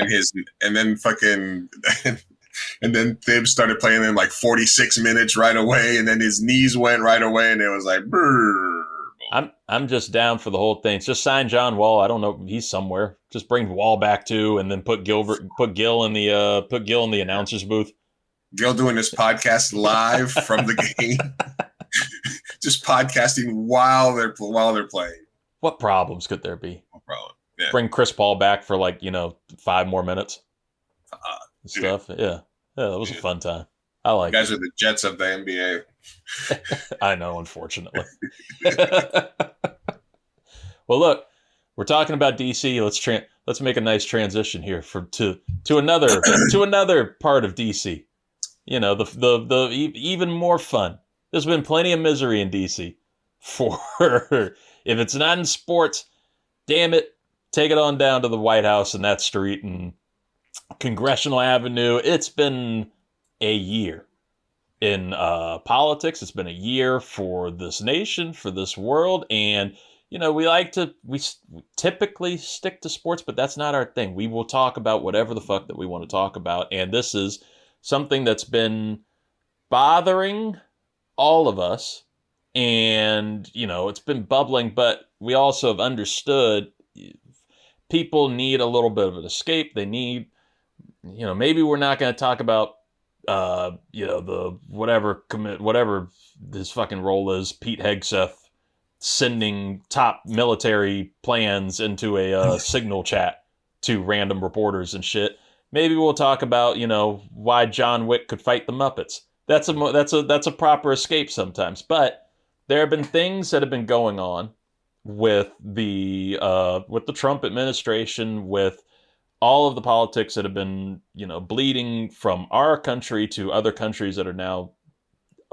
then Thibs started playing in like 46 minutes right away, and then his knees went right away, and it was like, brrr. I'm just down for the whole thing. Just sign John Wall. I don't know, he's somewhere. Just bring Wall back too, and then put Gil in the announcers booth. Gil doing this podcast live from the game, just podcasting while they're playing. What problems could there be? No problem. Yeah. Bring Chris Paul back for 5 more minutes. Stuff. Yeah, that was a fun time. I like. You guys are the Jets of the NBA. I know, unfortunately. Well, look, we're talking about DC. Let's make a nice transition here to another part of DC. The even more fun. There's been plenty of misery in DC. If it's not in sports, damn it, take it on down to the White House and that street and Congressional Avenue. It's been a year in politics. It's been a year for this nation, for this world, and we typically stick to sports, but that's not our thing. We will talk about whatever the fuck that we want to talk about, and this is something that's been bothering all of us, and it's been bubbling, but we also have understood people need a little bit of an escape. They need, maybe we're not going to talk about the whatever his fucking role is, Pete Hegseth sending top military plans into a signal chat to random reporters and shit. Maybe we'll talk about why John Wick could fight the Muppets. That's a proper escape sometimes. But there have been things that have been going on with the Trump administration, with all of the politics that have been bleeding from our country to other countries that are now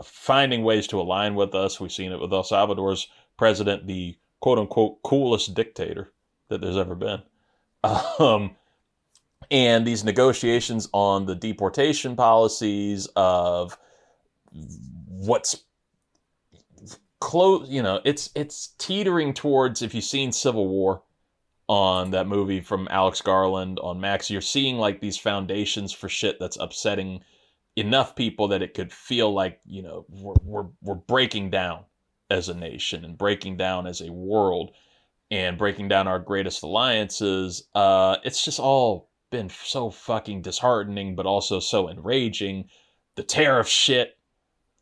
finding ways to align with us. We've seen it with El Salvador's president, the quote-unquote coolest dictator that there's ever been. And these negotiations on the deportation policies of what's close, it's teetering towards, if you've seen Civil War on that movie from Alex Garland on Max, you're seeing these foundations for shit that's upsetting enough people that it could feel like, we're breaking down as a nation and breaking down as a world and breaking down our greatest alliances. It's just all been so fucking disheartening, but also so enraging. The tariff shit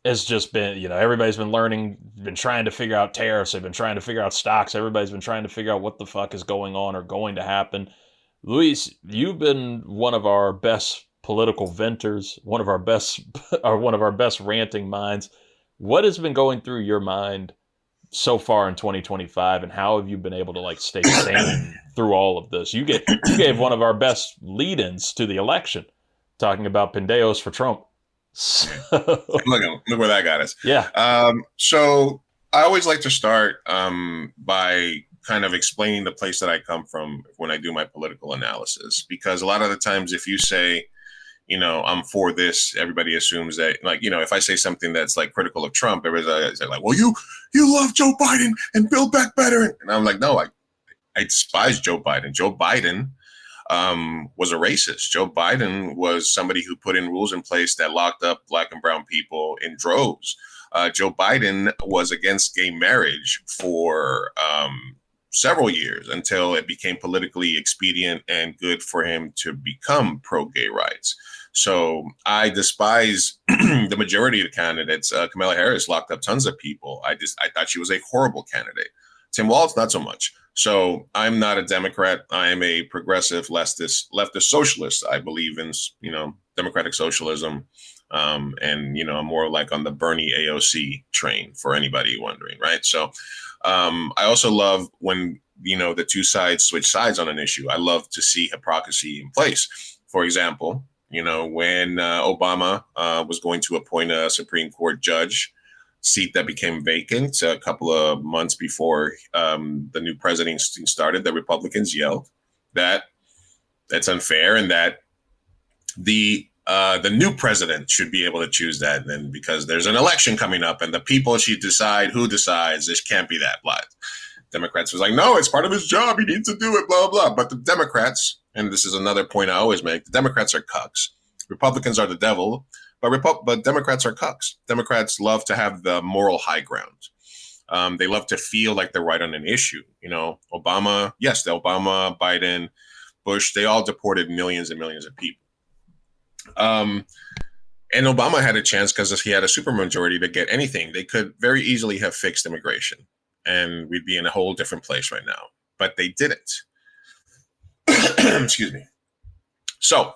has just been, everybody's been trying to figure out tariffs. They've been trying to figure out stocks. Everybody's been trying to figure out what the fuck is going on or going to happen. Luis, you've been one of our best political venters, one of our best ranting minds. What has been going through your mind so far in 2025, and how have you been able to stay sane through all of this? You gave one of our best lead-ins to the election, talking about Pendeos for Trump. So, look where that got us. Yeah. So I always like to start by kind of explaining the place that I come from when I do my political analysis, because a lot of the times if you say, I'm for this, everybody assumes that, if I say something that's critical of Trump, everybody's like, well, you love Joe Biden and Build Back Better. And I'm like, no, I despise Joe Biden. Joe Biden was a racist. Joe Biden was somebody who put in rules in place that locked up Black and brown people in droves. Joe Biden was against gay marriage for several years until it became politically expedient and good for him to become pro-gay rights. So I despise the majority of the candidates. Kamala Harris locked up tons of people. I thought she was a horrible candidate. Tim Walz, not so much. So I'm not a Democrat. I am a progressive leftist socialist. I believe in, democratic socialism. And, I'm more on the Bernie AOC train, for anybody wondering, right? So I also love when, the two sides switch sides on an issue. I love to see hypocrisy in place. For example, when Obama was going to appoint a Supreme Court judge, seat that became vacant a couple of months before the new presidency started, the Republicans yelled that that's unfair and that the new president should be able to choose that. And then because there's an election coming up and the people should decide who decides, this can't be that. Blah. Democrats was like, no, it's part of his job. He needs to do it, blah, blah. But the Democrats, and this is another point I always make, the Democrats are cucks. Republicans are the devil, but Democrats are cucks. Democrats love to have the moral high ground. They love to feel like they're right on an issue. Obama, yes, the Obama, Biden, Bush, they all deported millions and millions of people. And Obama had a chance because he had a supermajority to get anything. They could very easily have fixed immigration, and we'd be in a whole different place right now. But they didn't. Excuse me. So,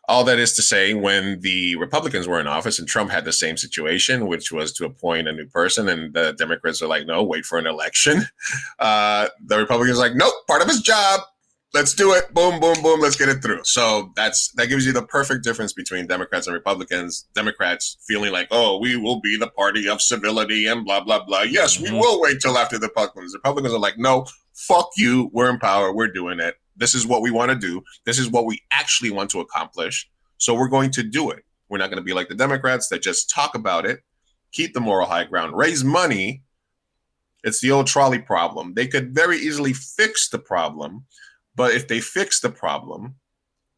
all that is to say, when the Republicans were in office and Trump had the same situation, which was to appoint a new person, and the Democrats are like, no, wait for an election. The Republicans are like, nope, part of his job. Let's do it. Boom, boom, boom. Let's get it through. So that gives you the perfect difference between Democrats and Republicans. Democrats feeling like, oh, we will be the party of civility and blah, blah, blah. Yes, we will wait till after the Republicans. The Republicans are like, no, fuck you. We're in power. We're doing it. This is what we want to do. This is what we actually want to accomplish. So we're going to do it. We're not going to be like the Democrats that just talk about it, keep the moral high ground, raise money. It's the old trolley problem. They could very easily fix the problem. But if they fix the problem,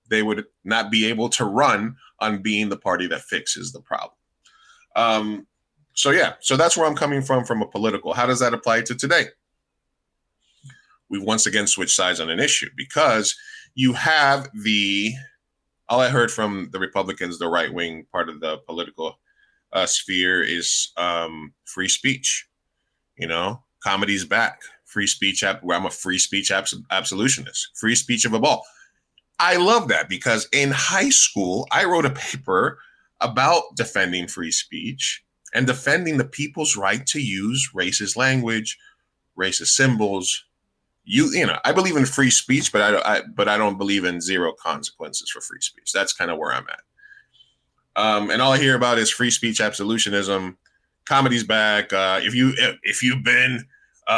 they would not be able to run on being the party that fixes the problem. So that's where I'm coming from a political. How does that apply to today? We've once again switched sides on an issue because you have all I heard from the Republicans, the right wing part of the political sphere is free speech. Comedy's back. Free speech, where I'm a free speech absolutionist, free speech of a ball. I love that because in high school, I wrote a paper about defending free speech and defending the people's right to use racist language, racist symbols. I believe in free speech, but I don't believe in zero consequences for free speech. That's kind of where I'm at. And all I hear about is free speech absolutionism. Comedy's back. If you've been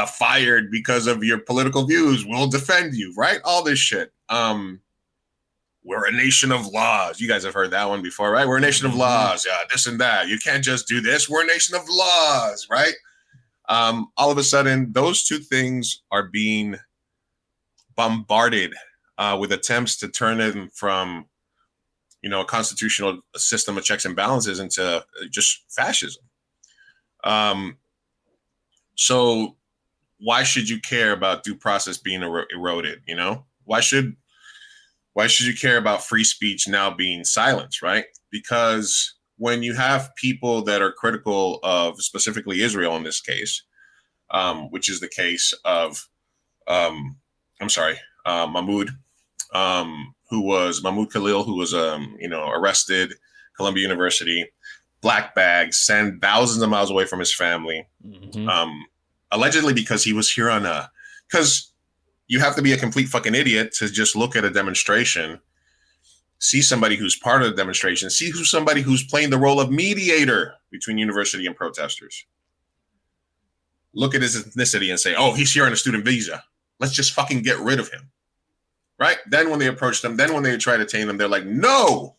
fired because of your political views, we'll defend you, right? All this shit. We're a nation of laws. You guys have heard that one before, right? We're a nation of laws. Yeah, this and that. You can't just do this. We're a nation of laws, right? All of a sudden, those two things are being bombarded with attempts to turn them from, a constitutional system of checks and balances into just fascism. So why should you care about due process being eroded? Why should you care about free speech now being silenced, right? Because when you have people that are critical of specifically Israel in this case, which is the case of, Mahmoud Khalil, who was, arrested, Columbia University, black bag, sent thousands of miles away from his family. Allegedly because he was here because you have to be a complete fucking idiot to just look at a demonstration, see somebody who's part of the demonstration, see somebody who's playing the role of mediator between university and protesters. Look at his ethnicity and say, oh, he's here on a student visa. Let's just fucking get rid of him. Right? Then when they approach them, then when they try to tame them, they're like, no,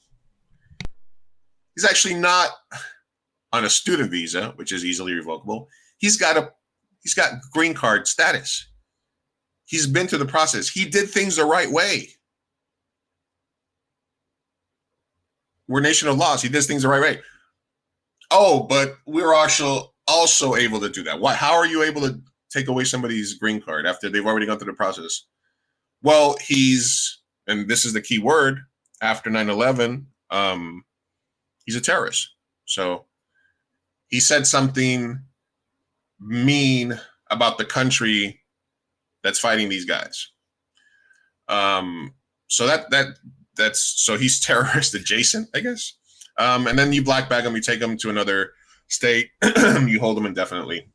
he's actually not on a student visa, which is easily revocable. He's got green card status. He's been through the process. He did things the right way. We're a nation of laws. He does things the right way. Oh, but we're also able to do that. Why? How are you able to take away somebody's green card after they've already gone through the process? Well, and this is the key word, after 9/11, he's a terrorist. So he said something mean about the country that's fighting these guys. So so he's terrorist adjacent, I guess. And then you black bag him, you take him to another state, you hold him indefinitely.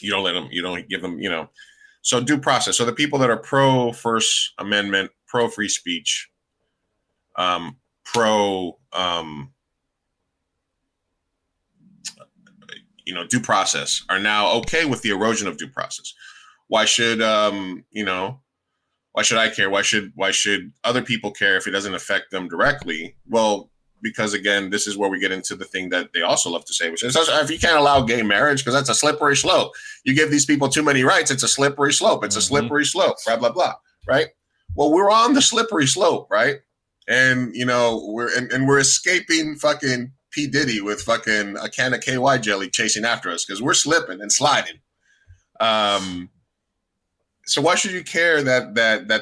You don't give them, So due process. So the people that are pro First Amendment, pro free speech, pro due process are now okay with the erosion of due process. Why should why should I care? Why should other people care if it doesn't affect them directly? Well, because again, this is where we get into the thing that they also love to say, which is if you can't allow gay marriage, because that's a slippery slope. You give these people too many rights, it's a slippery slope. It's a slippery slope, blah, blah, blah, right? Well, we're on the slippery slope, right? And, we're escaping fucking P. Diddy with fucking a can of KY jelly chasing after us because we're slipping and sliding. So why should you care that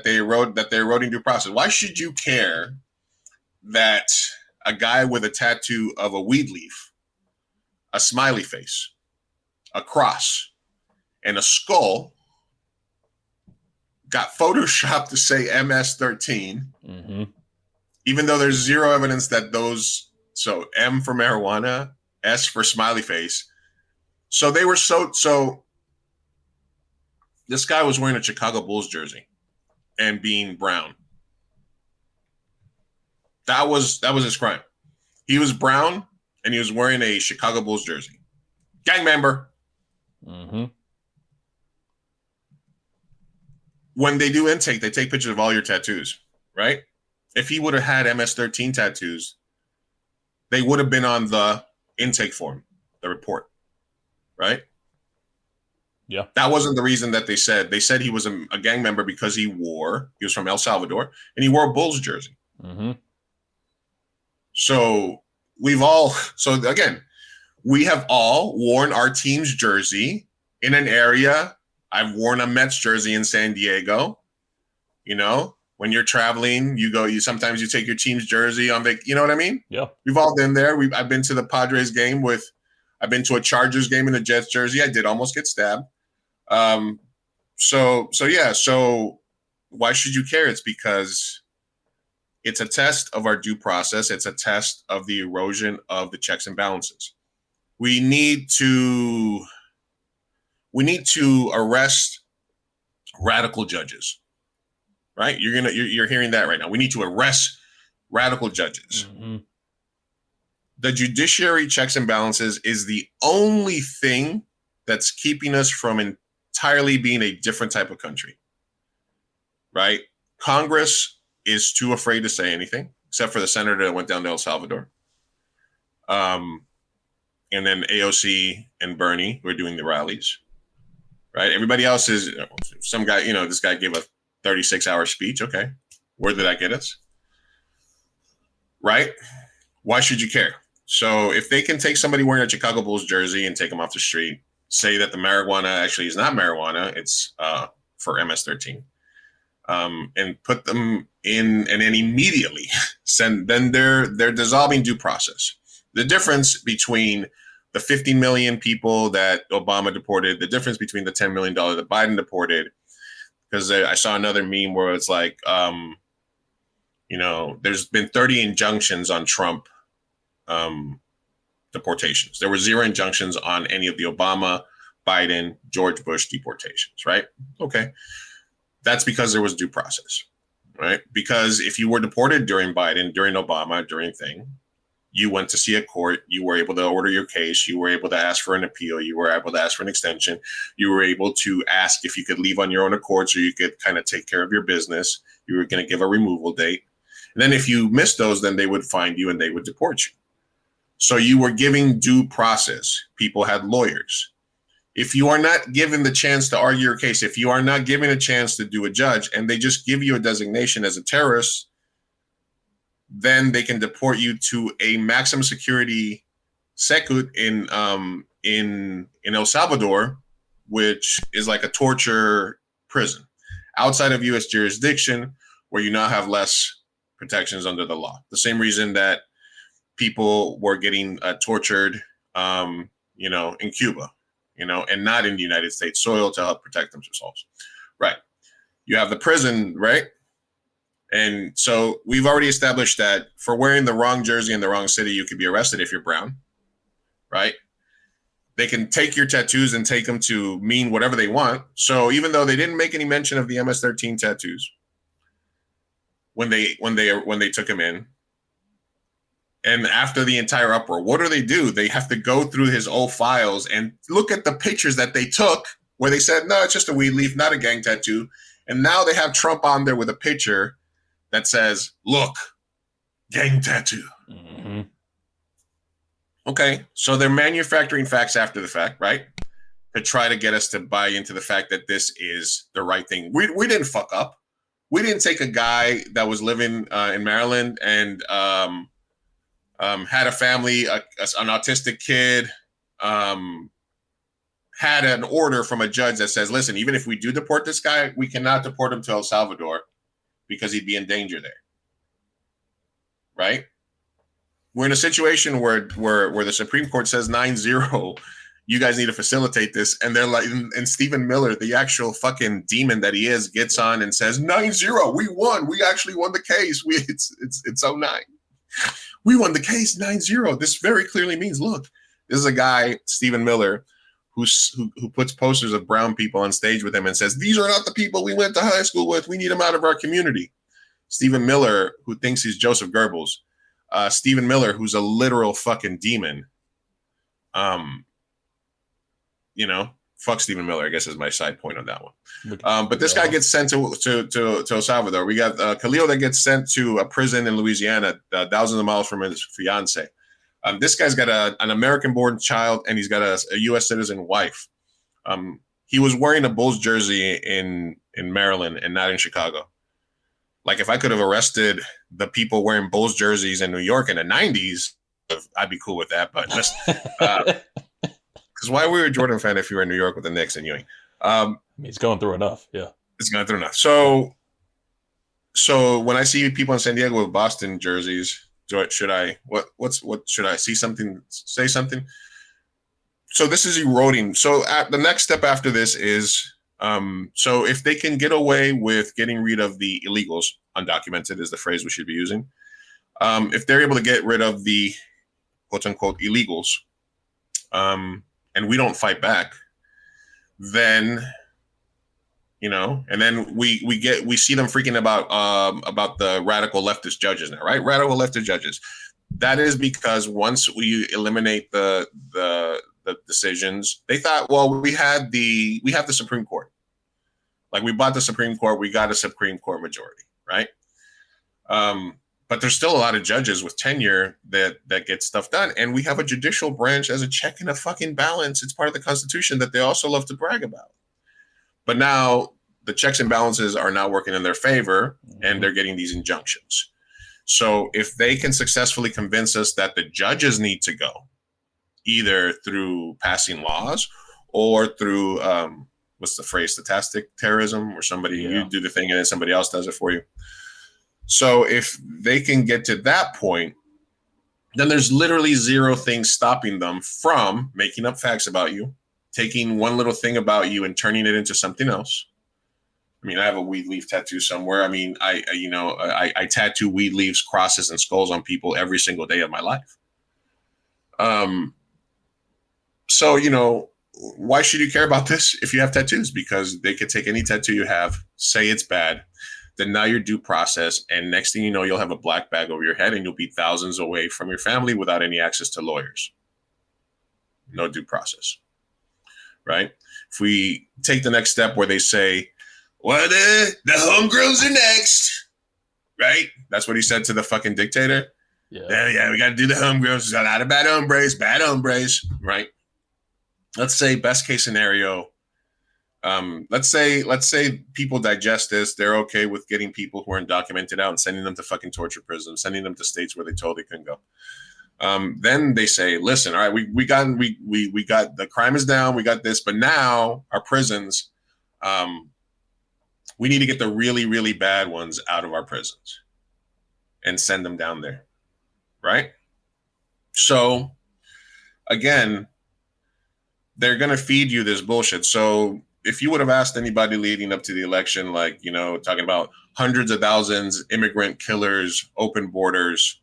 they're eroding due process? Why should you care that a guy with a tattoo of a weed leaf, a smiley face, a cross, and a skull got photoshopped to say MS-13, even though there's zero evidence that those, so M for marijuana, S for smiley face. So they were so this guy was wearing a Chicago Bulls jersey and being brown. That was his crime. He was brown and he was wearing a Chicago Bulls jersey. Gang member. When they do intake, they take pictures of all your tattoos, right? If he would have had MS-13 tattoos, they would have been on the intake form, the report, right? Yeah. That wasn't the reason that they said. They said he was a gang member because he was from El Salvador, and he wore a Bulls jersey. So again, we have all worn our team's jersey in an area. I've worn a Mets jersey in San Diego. You know, when you're traveling, sometimes you take your team's jersey on you know what I mean? Yeah. We've all been there. I've been to the Padres game I've been to a Chargers game in a Jets jersey. I did almost get stabbed. So why should you care? It's because it's a test of our due process. It's a test of the erosion of the checks and balances. We need to arrest radical judges, right? You're hearing that right now. We need to arrest radical judges. The judiciary checks and balances is the only thing that's keeping us from entirely being a different type of country, right? Congress is too afraid to say anything, except for the senator that went down to El Salvador. And then AOC and Bernie were doing the rallies, right? Everybody else is some guy, this guy gave a 36-hour speech. Okay. Where did that get us? Right? Why should you care? So if they can take somebody wearing a Chicago Bulls jersey and take them off the street, say that the marijuana actually is not marijuana, it's for MS-13, and put them in, and then immediately then they're dissolving due process. The difference between the 50 million people that Obama deported, the difference between the $10 million that Biden deported, because I saw another meme where it's like, there's been 30 injunctions on Trump deportations. There were 0 injunctions on any of the Obama, Biden, George Bush deportations, right? Okay. That's because there was due process, right? Because if you were deported during Biden, during Obama, you went to see a court, you were able to order your case, you were able to ask for an appeal, you were able to ask for an extension, you were able to ask if you could leave on your own accord so you could kind of take care of your business, you were going to give a removal date. And then if you missed those, then they would find you and they would deport you. So you were giving due process. People had lawyers. If you are not given the chance to argue your case, if you are not given a chance to do a judge, and they just give you a designation as a terrorist, then they can deport you to a maximum security secut in El Salvador, which is like a torture prison outside of U.S. jurisdiction, where you now have less protections under the law. The same reason that people were getting tortured, in Cuba, and not in the United States soil to help protect themselves. Right. You have the prison, right? And so we've already established that for wearing the wrong jersey in the wrong city, you could be arrested if you're brown, right? They can take your tattoos and take them to mean whatever they want. So even though they didn't make any mention of the MS-13 tattoos when they took him in, and after the entire uproar, what do? They have to go through his old files and look at the pictures that they took where they said, no, it's just a weed leaf, not a gang tattoo. And now they have Trump on there with a picture that says, look, gang tattoo. Mm-hmm. Okay, so they're manufacturing facts after the fact, right? To try to get us to buy into the fact that this is the right thing. We didn't fuck up. We didn't take a guy that was living in Maryland and had a family, an autistic kid, had an order from a judge that says, listen, even if we do deport this guy, we cannot deport him to El Salvador because he'd be in danger there. Right? we're in a situation where the Supreme Court says 9-0. You guys need to facilitate this. And they're like, and Stephen Miller, the actual fucking demon that he is, gets on and says 9-0. We won. We actually won the case. It's 09. We won the case 9-0. This very clearly means, look, this is a guy, Stephen Miller, who puts posters of brown people on stage with him and says, these are not the people we went to high school with. We need them out of our community. Stephen Miller, who thinks he's Joseph Goebbels. Stephen Miller, who's a literal fucking demon. Fuck Stephen Miller, I guess, is my side point on that one. But this guy gets sent to El Salvador. We got Khalil that gets sent to a prison in Louisiana, thousands of miles from his fiance. This guy's got an American-born child, and he's got a U.S. citizen wife. He was wearing a Bulls jersey in Maryland and not in Chicago. Like, if I could have arrested the people wearing Bulls jerseys in New York in the 90s, I'd be cool with that. But just because why were you a Jordan fan if you were in New York with the Knicks and Ewing? He's going through enough. Yeah, it's going through enough. So when I see people in San Diego with Boston jerseys, should I say something? So this is eroding. So the next step after this is. So if they can get away with getting rid of the illegals, undocumented is the phrase we should be using. If they're able to get rid of the quote unquote illegals, and we don't fight back, then, and then we see them freaking about the radical leftist judges now, right? Radical leftist judges. That is because once we eliminate the decisions, they thought, well, we have the Supreme Court. Like, we bought the Supreme Court, we got a Supreme Court majority, right? But there's still a lot of judges with tenure that get stuff done. And we have a judicial branch as a check and a fucking balance. It's part of the Constitution that they also love to brag about. But now the checks and balances are not working in their favor, and they're getting these injunctions. So if they can successfully convince us that the judges need to go, either through passing laws or through, what's the phrase, stochastic terrorism, where you do the thing and then somebody else does it for you. So if they can get to that point, then there's literally zero things stopping them from making up facts about you, taking one little thing about you and turning it into something else. I mean, I have a weed leaf tattoo somewhere. I mean, I tattoo weed leaves, crosses, and skulls on people every single day of my life. So, why should you care about this if you have tattoos? Because they could take any tattoo you have, say it's bad, deny your due process, and next thing you know, you'll have a black bag over your head and you'll be thousands away from your family without any access to lawyers. No due process, right? If we take the next step where they say, well, the homegirls are next, right? That's what he said to the fucking dictator. Yeah, we got to do the homegirls. There's a lot of bad hombres, right? Let's say best case scenario. Let's say people digest this. They're okay with getting people who are undocumented out and sending them to fucking torture prisons, sending them to states where they totally couldn't go. Then they say, listen, all right, we got the crime is down. We got this, but now our prisons, we need to get the really, really bad ones out of our prisons and send them down there. Right. So again, they're going to feed you this bullshit. So if you would have asked anybody leading up to the election, like, talking about hundreds of thousands, immigrant killers, open borders,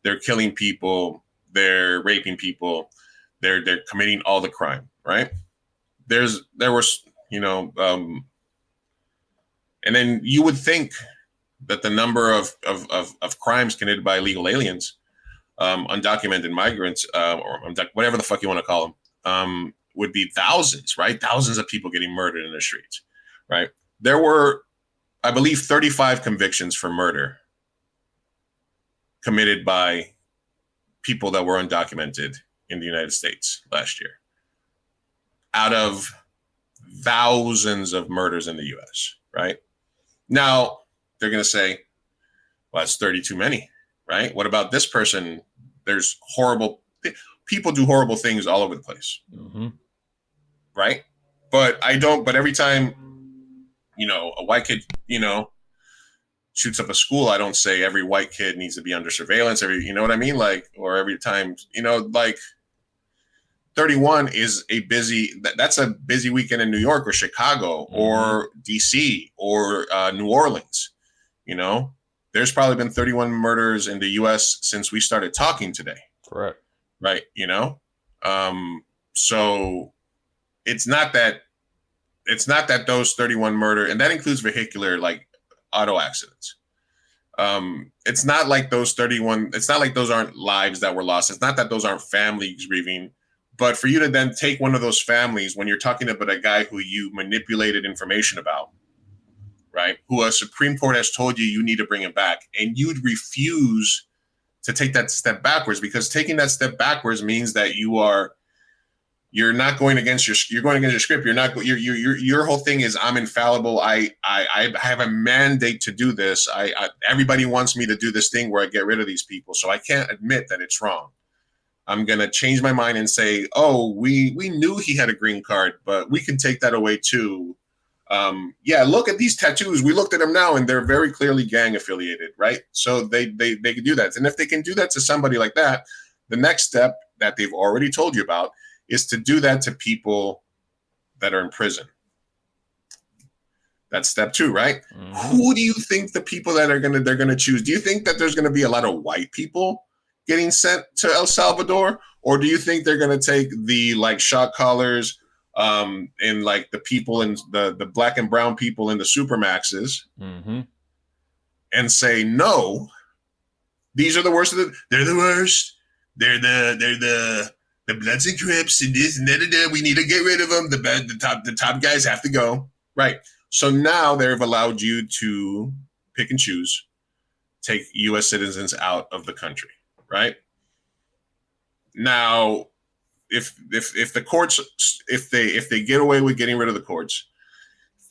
they're killing people, they're raping people, they're committing all the crime, right? There was, and then you would think that the number of crimes committed by illegal aliens, undocumented migrants, or whatever the fuck you want to call them, would be thousands, right? Thousands of people getting murdered in the streets, right? There were, I believe, 35 convictions for murder committed by people that were undocumented in the United States last year, out of thousands of murders in the US, right? Now, they're going to say, well, that's 30 too many, right? What about this person? There's people do horrible things all over the place. Mm-hmm. Right. But every time, a white kid, shoots up a school, I don't say every white kid needs to be under surveillance. You know what I mean? Like, or every time, like 31 is that's a busy weekend in New York or Chicago or DC or New Orleans. There's probably been 31 murders in the US since we started talking today. Correct. Right. So it's not that those 31 murder, and that includes vehicular, like auto accidents. It's not like those 31, it's not like those aren't lives that were lost. It's not that those aren't families grieving, but for you to then take one of those families when you're talking about a guy who you manipulated information about, right? Who a Supreme Court has told you need to bring him back, and you'd refuse to take that step backwards, because taking that step backwards means that you're not going against you're going against your script. You're not, your whole thing is, I'm infallible. I have a mandate to do this. Everybody wants me to do this thing where I get rid of these people. So I can't admit that it's wrong. I'm going to change my mind and say, oh, we knew he had a green card, but we can take that away too. Yeah, look at these tattoos. We looked at them now and they're very clearly gang affiliated, right? So they can do that. And if they can do that to somebody like that, the next step that they've already told you about is to do that to people that are in prison. That's step 2, right? Who do you think the people that they're gonna choose? Do you think that there's gonna be a lot of white people getting sent to El Salvador, or do you think they're gonna take the like shot callers, and like the people in the black and brown people in the supermaxes, and say, no, these are the worst they're the worst. They're the Bloods and Crips and this and that. We need to get rid of them. The top guys have to go. Right. So now they've allowed you to pick and choose, take U.S. citizens out of the country. Right. Now, if the courts, if they get away with getting rid of the courts,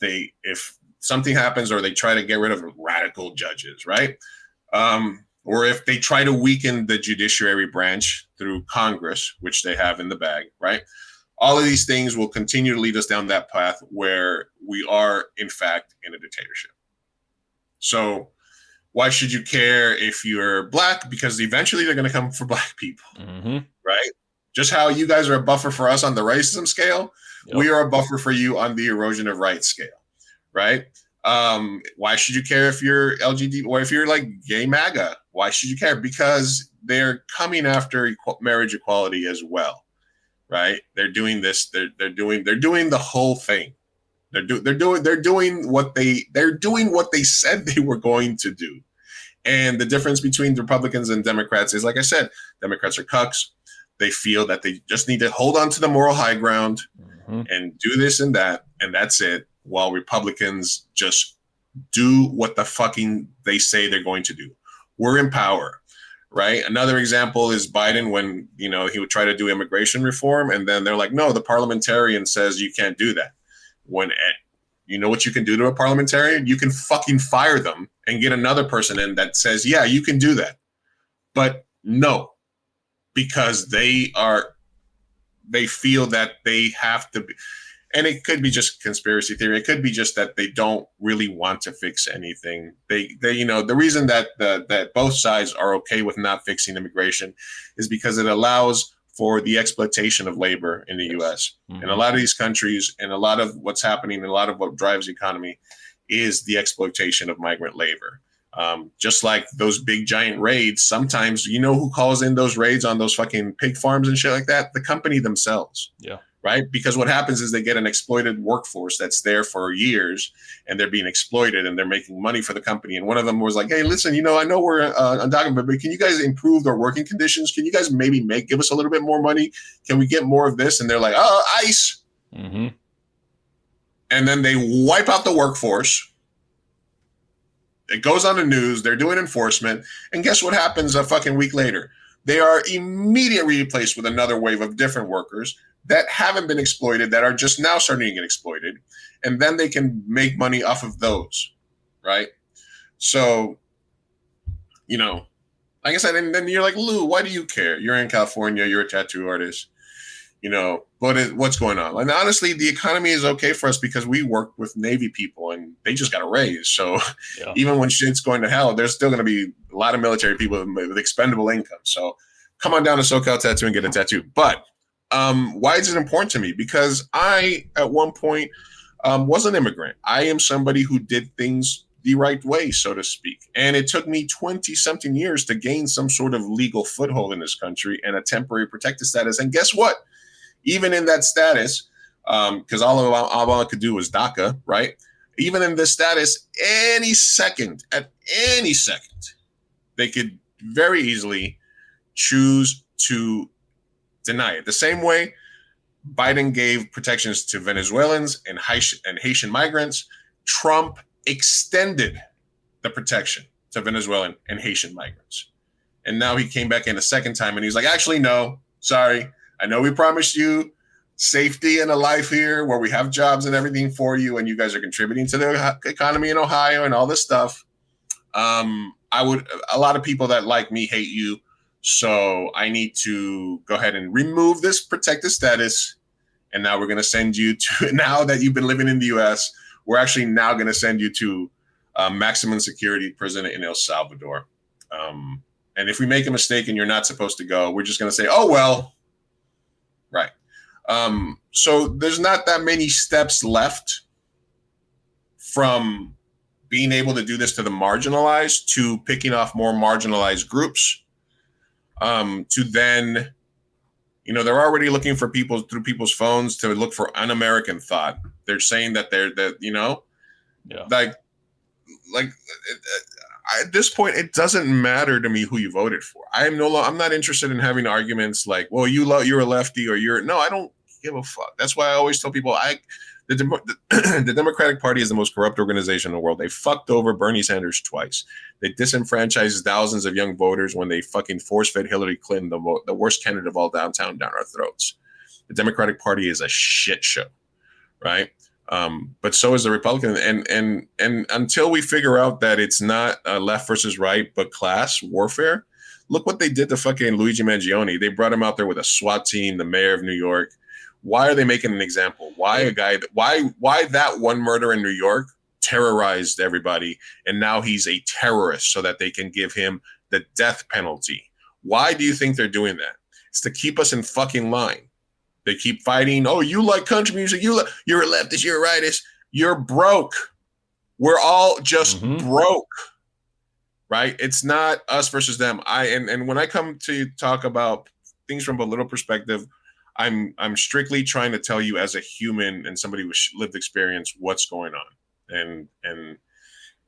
if something happens or they try to get rid of radical judges, right? Or if they try to weaken the judiciary branch through Congress, which they have in the bag, right? All of these things will continue to lead us down that path where we are, in fact, in a dictatorship. So why should you care if you're black? Because eventually they're going to come for black people, right? Just how you guys are a buffer for us on the racism scale, we are a buffer for you on the erosion of rights scale, right? Why should you care if you're LGBT or if you're like gay MAGA? Why should you care? Because they're coming after marriage equality as well, right? They're doing this. They're doing the whole thing. They're doing what they said they were going to do. And the difference between Republicans and Democrats is, like I said, Democrats are cucks. They feel that they just need to hold on to the moral high ground and do this and that, and that's it. While Republicans just do what the fucking they say they're going to do. We're in power, right? Another example is Biden when, he would try to do immigration reform, and then they're like, no, the parliamentarian says you can't do that. When you know what you can do to a parliamentarian? You can fucking fire them and get another person in that says, yeah, you can do that. But no, because they feel that they have to be. And it could be just conspiracy theory. It could be just that they don't really want to fix anything. They the reason that both sides are okay with not fixing immigration is because it allows for the exploitation of labor in the U.S. And a lot of these countries, and a lot of what's happening, and a lot of what drives the economy is the exploitation of migrant labor. Just like those big giant raids, sometimes who calls in those raids on those fucking pig farms and shit like that? The company themselves. Yeah. Right? Because what happens is they get an exploited workforce that's there for years, and they're being exploited, and they're making money for the company. And one of them was like, hey, listen, I know we're undocumented, but can you guys improve their working conditions? Can you guys maybe give us a little bit more money? Can we get more of this? And they're like, oh, ICE. And then they wipe out the workforce. It goes on the news. They're doing enforcement. And guess what happens a fucking week later? They are immediately replaced with another wave of different workers that haven't been exploited, that are just now starting to get exploited. And then they can make money off of those, right? So, like I said, and then you're like, Lou, why do you care? You're in California. You're a tattoo artist. what's going on? And honestly, the economy is okay for us because we work with Navy people and they just got a raise. So even when shit's going to hell, there's still going to be a lot of military people with expendable income. So come on down to SoCal Tattoo and get a tattoo. But why is it important to me? Because I, at one point, was an immigrant. I am somebody who did things the right way, so to speak. And it took me 20-something years to gain some sort of legal foothold in this country and a temporary protected status. And guess what? Even in that status, because all Obama could do was DACA, right? Even in this status, at any second, they could very easily choose to deny it. The same way Biden gave protections to Venezuelans and Haitian migrants, Trump extended the protection to Venezuelan and Haitian migrants. And now he came back in a second time and he's like, actually, no, sorry. I know we promised you safety and a life here where we have jobs and everything for you, and you guys are contributing to the economy in Ohio and all this stuff. A lot of people that like me hate you. So I need to go ahead and remove this protected status. And now we're going to send you to, now that you've been living in the U.S., we're actually now going to send you to maximum security prison in El Salvador. And if we make a mistake and you're not supposed to go, we're just going to say, oh, well, right. So there's not that many steps left from being able to do this to the marginalized, to picking off more marginalized groups, to then, they're already looking for people through people's phones to look for un-American thought. They're saying that at this point, it doesn't matter to me who you voted for. I'm not interested in having arguments like, well, you're a lefty or no, I don't give a fuck. That's why I always tell people the Democratic Party is the most corrupt organization in the world. They fucked over Bernie Sanders twice. They disenfranchised thousands of young voters when they fucking force-fed Hillary Clinton, the worst candidate of all down our throats. The Democratic Party is a shit show, right? But so is the Republican. And until we figure out that it's not left versus right, but class warfare, look what they did to fucking Luigi Mangione. They brought him out there with a SWAT team, the mayor of New York. Why are they making an example? Why that one murder in New York terrorized everybody, and now he's a terrorist so that they can give him the death penalty? Why do you think they're doing that? It's to keep us in fucking line. They keep fighting. Oh, you like country music? You're a leftist. You're a rightist. You're broke. We're all just broke, right? It's not us versus them. And when I come to talk about things from a little perspective, I'm strictly trying to tell you as a human and somebody with lived experience what's going on.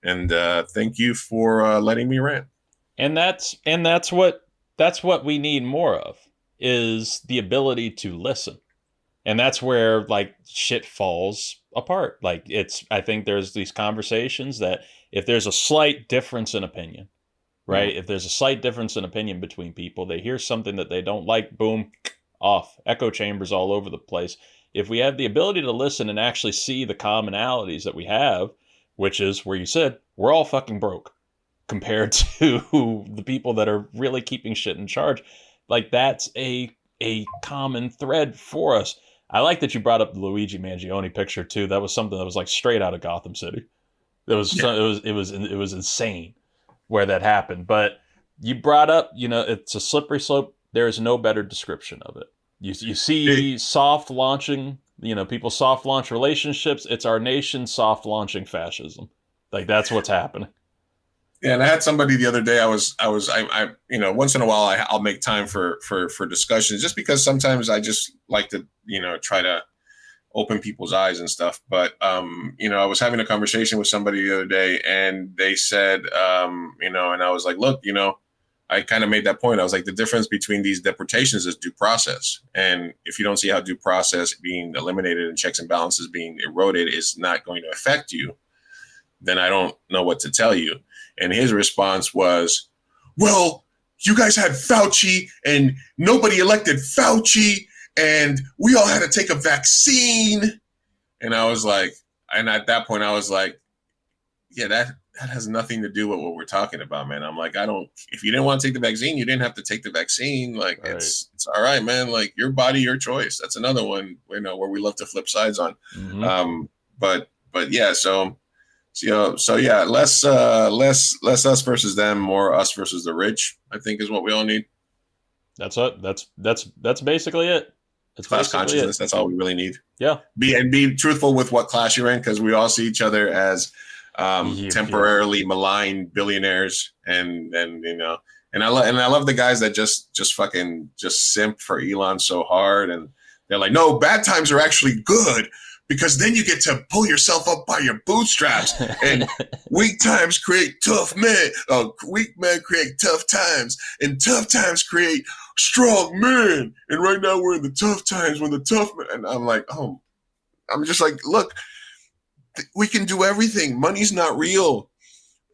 And thank you for letting me rant. And that's what we need more of, is the ability to listen. And that's where like shit falls apart. Like I think there's these conversations that if there's a slight difference in opinion, right? Mm-hmm. If there's a slight difference in opinion between people, they hear something that they don't like, boom, off, echo chambers all over the place. If we have the ability to listen and actually see the commonalities that we have, which is where you said we're all fucking broke compared to the people that are really keeping shit in charge, like that's a common thread for us. I like that you brought up the Luigi Mangione picture too. That was something that was like straight out of Gotham City. It was insane where that happened. But you brought up, it's a slippery slope. There is no better description of it. You see soft launching, people soft launch relationships. It's our nation soft launching fascism. Like that's what's happening. Yeah, and I had somebody the other day. I once in a while I'll make time for discussions, just because sometimes I just like to try to open people's eyes and stuff. But I was having a conversation with somebody the other day, and they said, and I was like, look, I kind of made that point. I was like, the difference between these deportations is due process. And if you don't see how due process being eliminated and checks and balances being eroded is not going to affect you, then I don't know what to tell you. And his response was, well, you guys had Fauci and nobody elected Fauci and we all had to take a vaccine. And I was like, and at that point I was like, yeah, that has nothing to do with what we're talking about, man. I'm like, I don't. If you didn't want to take the vaccine, you didn't have to take the vaccine. Like, Right. it's all right, man. Like, your body, your choice. That's another one, where we love to flip sides on. Mm-hmm. But yeah, so yeah, less us versus them, more us versus the rich, I think, is what we all need. That's it. That's basically it. That's Class basically consciousness. it. That's all we really need. Yeah. Be truthful with what class you're in, because we all see each other as temporarily maligned billionaires, and and I love the guys that just fucking just simp for Elon so hard, and they're like, no, bad times are actually good, because then you get to pull yourself up by your bootstraps, and weak times create tough men. Weak men create tough times, and tough times create strong men. And right now we're in the tough times when the tough men. And I'm like, oh, I'm just like, look, we can do everything. Money's not real.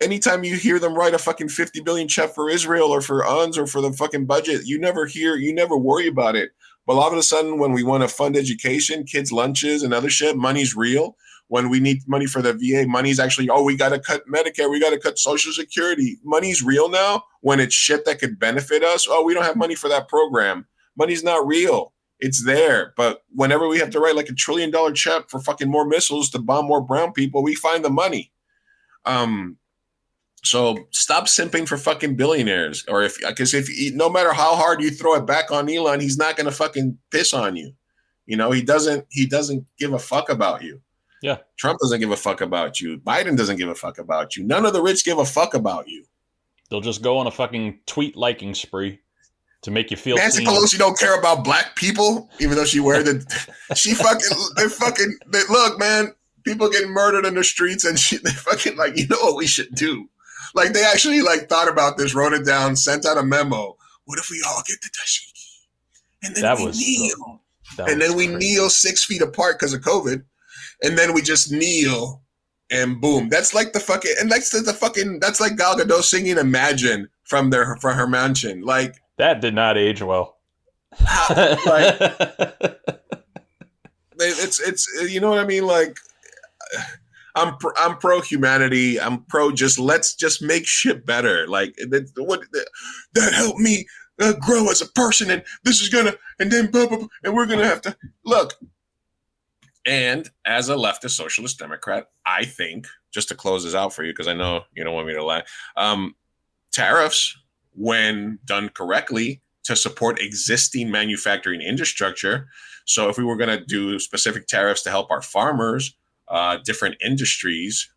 Anytime you hear them write a fucking 50 billion check for Israel or for UNS or for the fucking budget, you never worry about it. But all of a sudden, when we want to fund education, kids' lunches and other shit, money's real. When we need money for the VA, money's actually, we got to cut Medicare, we got to cut Social Security. Money's real now. When it's shit that could benefit us, we don't have money for that program. Money's not real. It's there. But whenever we have to write like $1 trillion check for fucking more missiles to bomb more brown people, we find the money. So stop simping for fucking billionaires, because if no matter how hard you throw it back on Elon, he's not going to fucking piss on you. He doesn't give a fuck about you. Yeah. Trump doesn't give a fuck about you. Biden doesn't give a fuck about you. None of the rich give a fuck about you. They'll just go on a fucking tweet liking spree to make you feel Nancy Pelosi don't care about black people, even though she wear look, man, people getting murdered in the streets, and they fucking like, what we should do? Like, they actually like thought about this, wrote it down, sent out a memo. What if we all get the dashiki? And then we kneel. And then we kneel 6 feet apart because of COVID. And then we just kneel, and boom. That's like that's like Gal Gadot singing Imagine from her mansion. Like, that did not age well. It's you know what I mean? Like, I'm pro humanity. I'm pro let's just make shit better. Like, that helped me grow as a person, and this is gonna, and then blah, blah, blah, and we're gonna have to look. And as a leftist socialist Democrat, I think, just to close this out for you, because I know you don't want me to lie, tariffs, when done correctly, to support existing manufacturing infrastructure. So if we were going to do specific tariffs to help our farmers, different industries,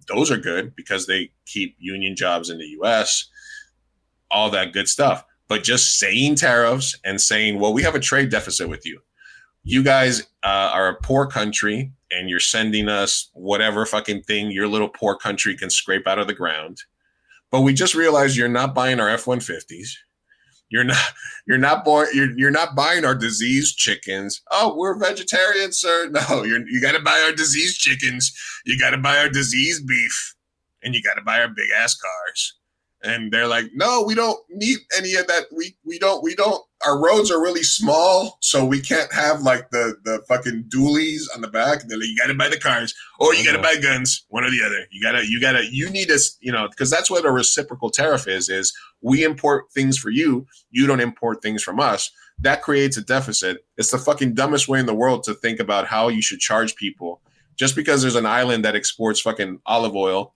those are good because they keep union jobs in the U.S., all that good stuff. But just saying tariffs and saying, well, we have a trade deficit with you. You guys are a poor country, and you're sending us whatever fucking thing your little poor country can scrape out of the ground. But we just realized you're not buying our F-150s. You're not buying our diseased chickens. Oh, we're vegetarians, sir. No, you got to buy our diseased chickens. You got to buy our diseased beef, and you got to buy our big ass cars. And they're like, no, we don't need any of that. We don't. Our roads are really small, so we can't have like the fucking dualies on the back. They're like, you got to buy the cars, or you got to buy guns, one or the other. You need us, because that's what a reciprocal tariff is we import things for you. You don't import things from us. That creates a deficit. It's the fucking dumbest way in the world to think about how you should charge people. Just because there's an island that exports fucking olive oil,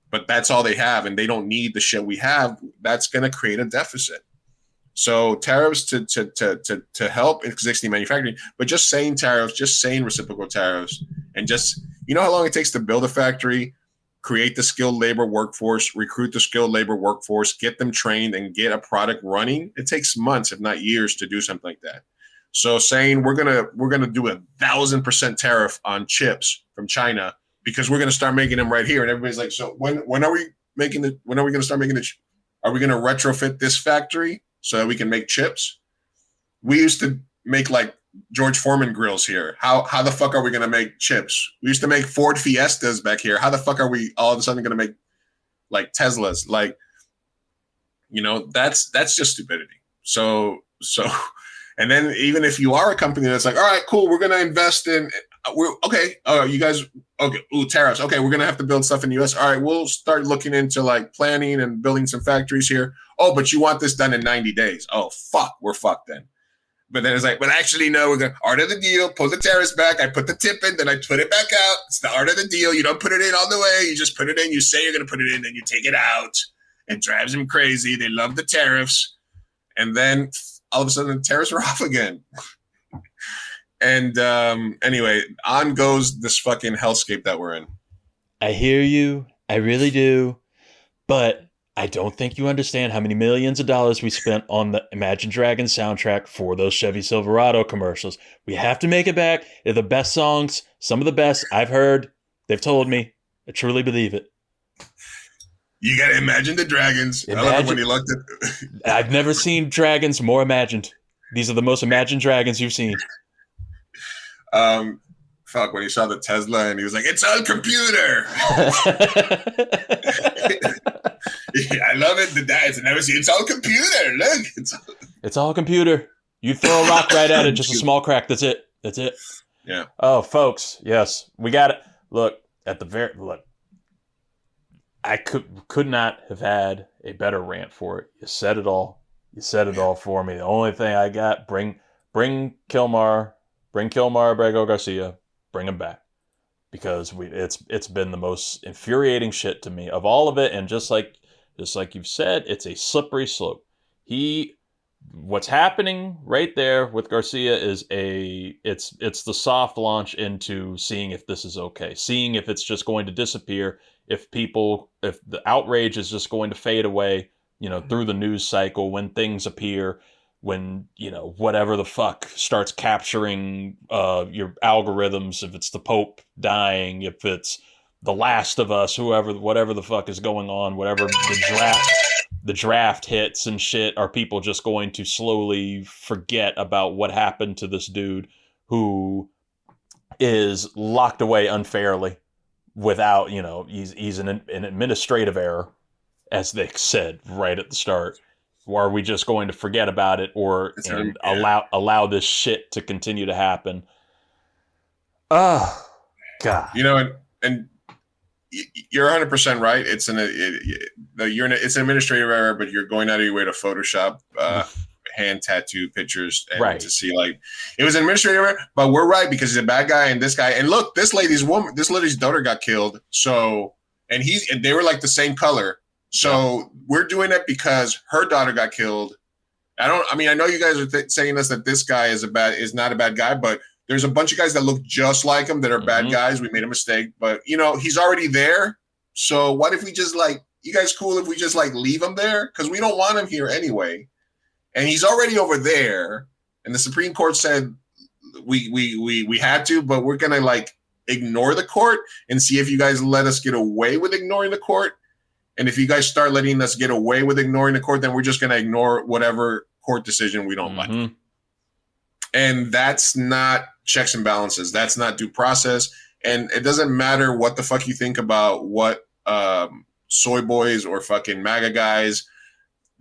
but that's all they have, and they don't need the shit we have, that's going to create a deficit. So tariffs to help existing manufacturing, but just saying tariffs, just saying reciprocal tariffs, and just, how long it takes to build a factory, create the skilled labor workforce, recruit the skilled labor workforce, get them trained, and get a product running. It takes months, if not years, to do something like that. So saying we're gonna do 1,000% tariff on chips from China because we're gonna start making them right here, and everybody's like, so when are we gonna start making the? Are we gonna retrofit this factory so that we can make chips? We used to make like George Foreman grills here. How the fuck are we gonna make chips? We used to make Ford Fiestas back here. How the fuck are we all of a sudden gonna make like Teslas? Like, that's just stupidity. So, and then even if you are a company that's like, all right, cool, we're gonna invest in. we're okay. You guys, okay? Ooh, tariffs. Okay, we're gonna have to build stuff in the U.S. All right, we'll start looking into like planning and building some factories here. Oh, but you want this done in 90 days? Oh, fuck, we're fucked then. But then it's like, but actually, no, we're gonna art of the deal. Pull the tariffs back. I put the tip in, then I put it back out. It's the art of the deal. You don't put it in all the way. You just put it in. You say you're gonna put it in, then you take it out. It drives them crazy. They love the tariffs, and then all of a sudden, the tariffs are off again. And anyway, on goes this fucking hellscape that we're in. I hear you. I really do. But I don't think you understand how many millions of dollars we spent on the Imagine Dragons soundtrack for those Chevy Silverado commercials. We have to make it back. They're the best songs. Some of the best I've heard. They've told me. I truly believe it. You got to imagine the dragons. I love it when he looked at... I've never seen dragons more imagined. These are the most imagined dragons you've seen. Fuck, when he saw the Tesla and he was like, it's all computer. Yeah, I love it. It's all computer. Look, it's all computer. You throw a rock right at it, just a small crack. That's it. Yeah. Oh, folks, yes, we got it. Look, I could not have had a better rant for it. You said it all. You said it all for me. The only thing I got, bring Kilmar Abrego Garcia, bring him back, because it's been the most infuriating shit to me of all of it. And just like you've said, it's a slippery slope. What's happening right there with Garcia is it's the soft launch into seeing if this is okay, seeing if it's just going to disappear, if the outrage is just going to fade away, through the news cycle when things appear, when, whatever the fuck starts capturing your algorithms, if it's the Pope dying, if it's The Last of Us, whatever the fuck is going on, whatever the draft hits and shit, are people just going to slowly forget about what happened to this dude who is locked away unfairly without, he's an administrative error, as they said right at the start. Or are we just going to forget about it and allow this shit to continue to happen? Oh, God. And you're 100% right. It's an administrative error, but you're going out of your way to Photoshop hand tattoo pictures and to see like it was an administrative error. But we're right, because he's a bad guy, and this guy, and look, this lady's daughter got killed. So and they were like the same color. So we're doing it because her daughter got killed. I know you guys are saying this, that this guy is not a bad guy, but there's a bunch of guys that look just like him that are bad guys. We made a mistake, but he's already there. So what if we just you guys cool if we just leave him there? Because we don't want him here anyway. And he's already over there. And the Supreme Court said we had to, but we're going to ignore the court and see if you guys let us get away with ignoring the court. And if you guys start letting us get away with ignoring the court, then we're just going to ignore whatever court decision we don't like. And that's not checks and balances. That's not due process. And it doesn't matter what the fuck you think about what soy boys or fucking MAGA guys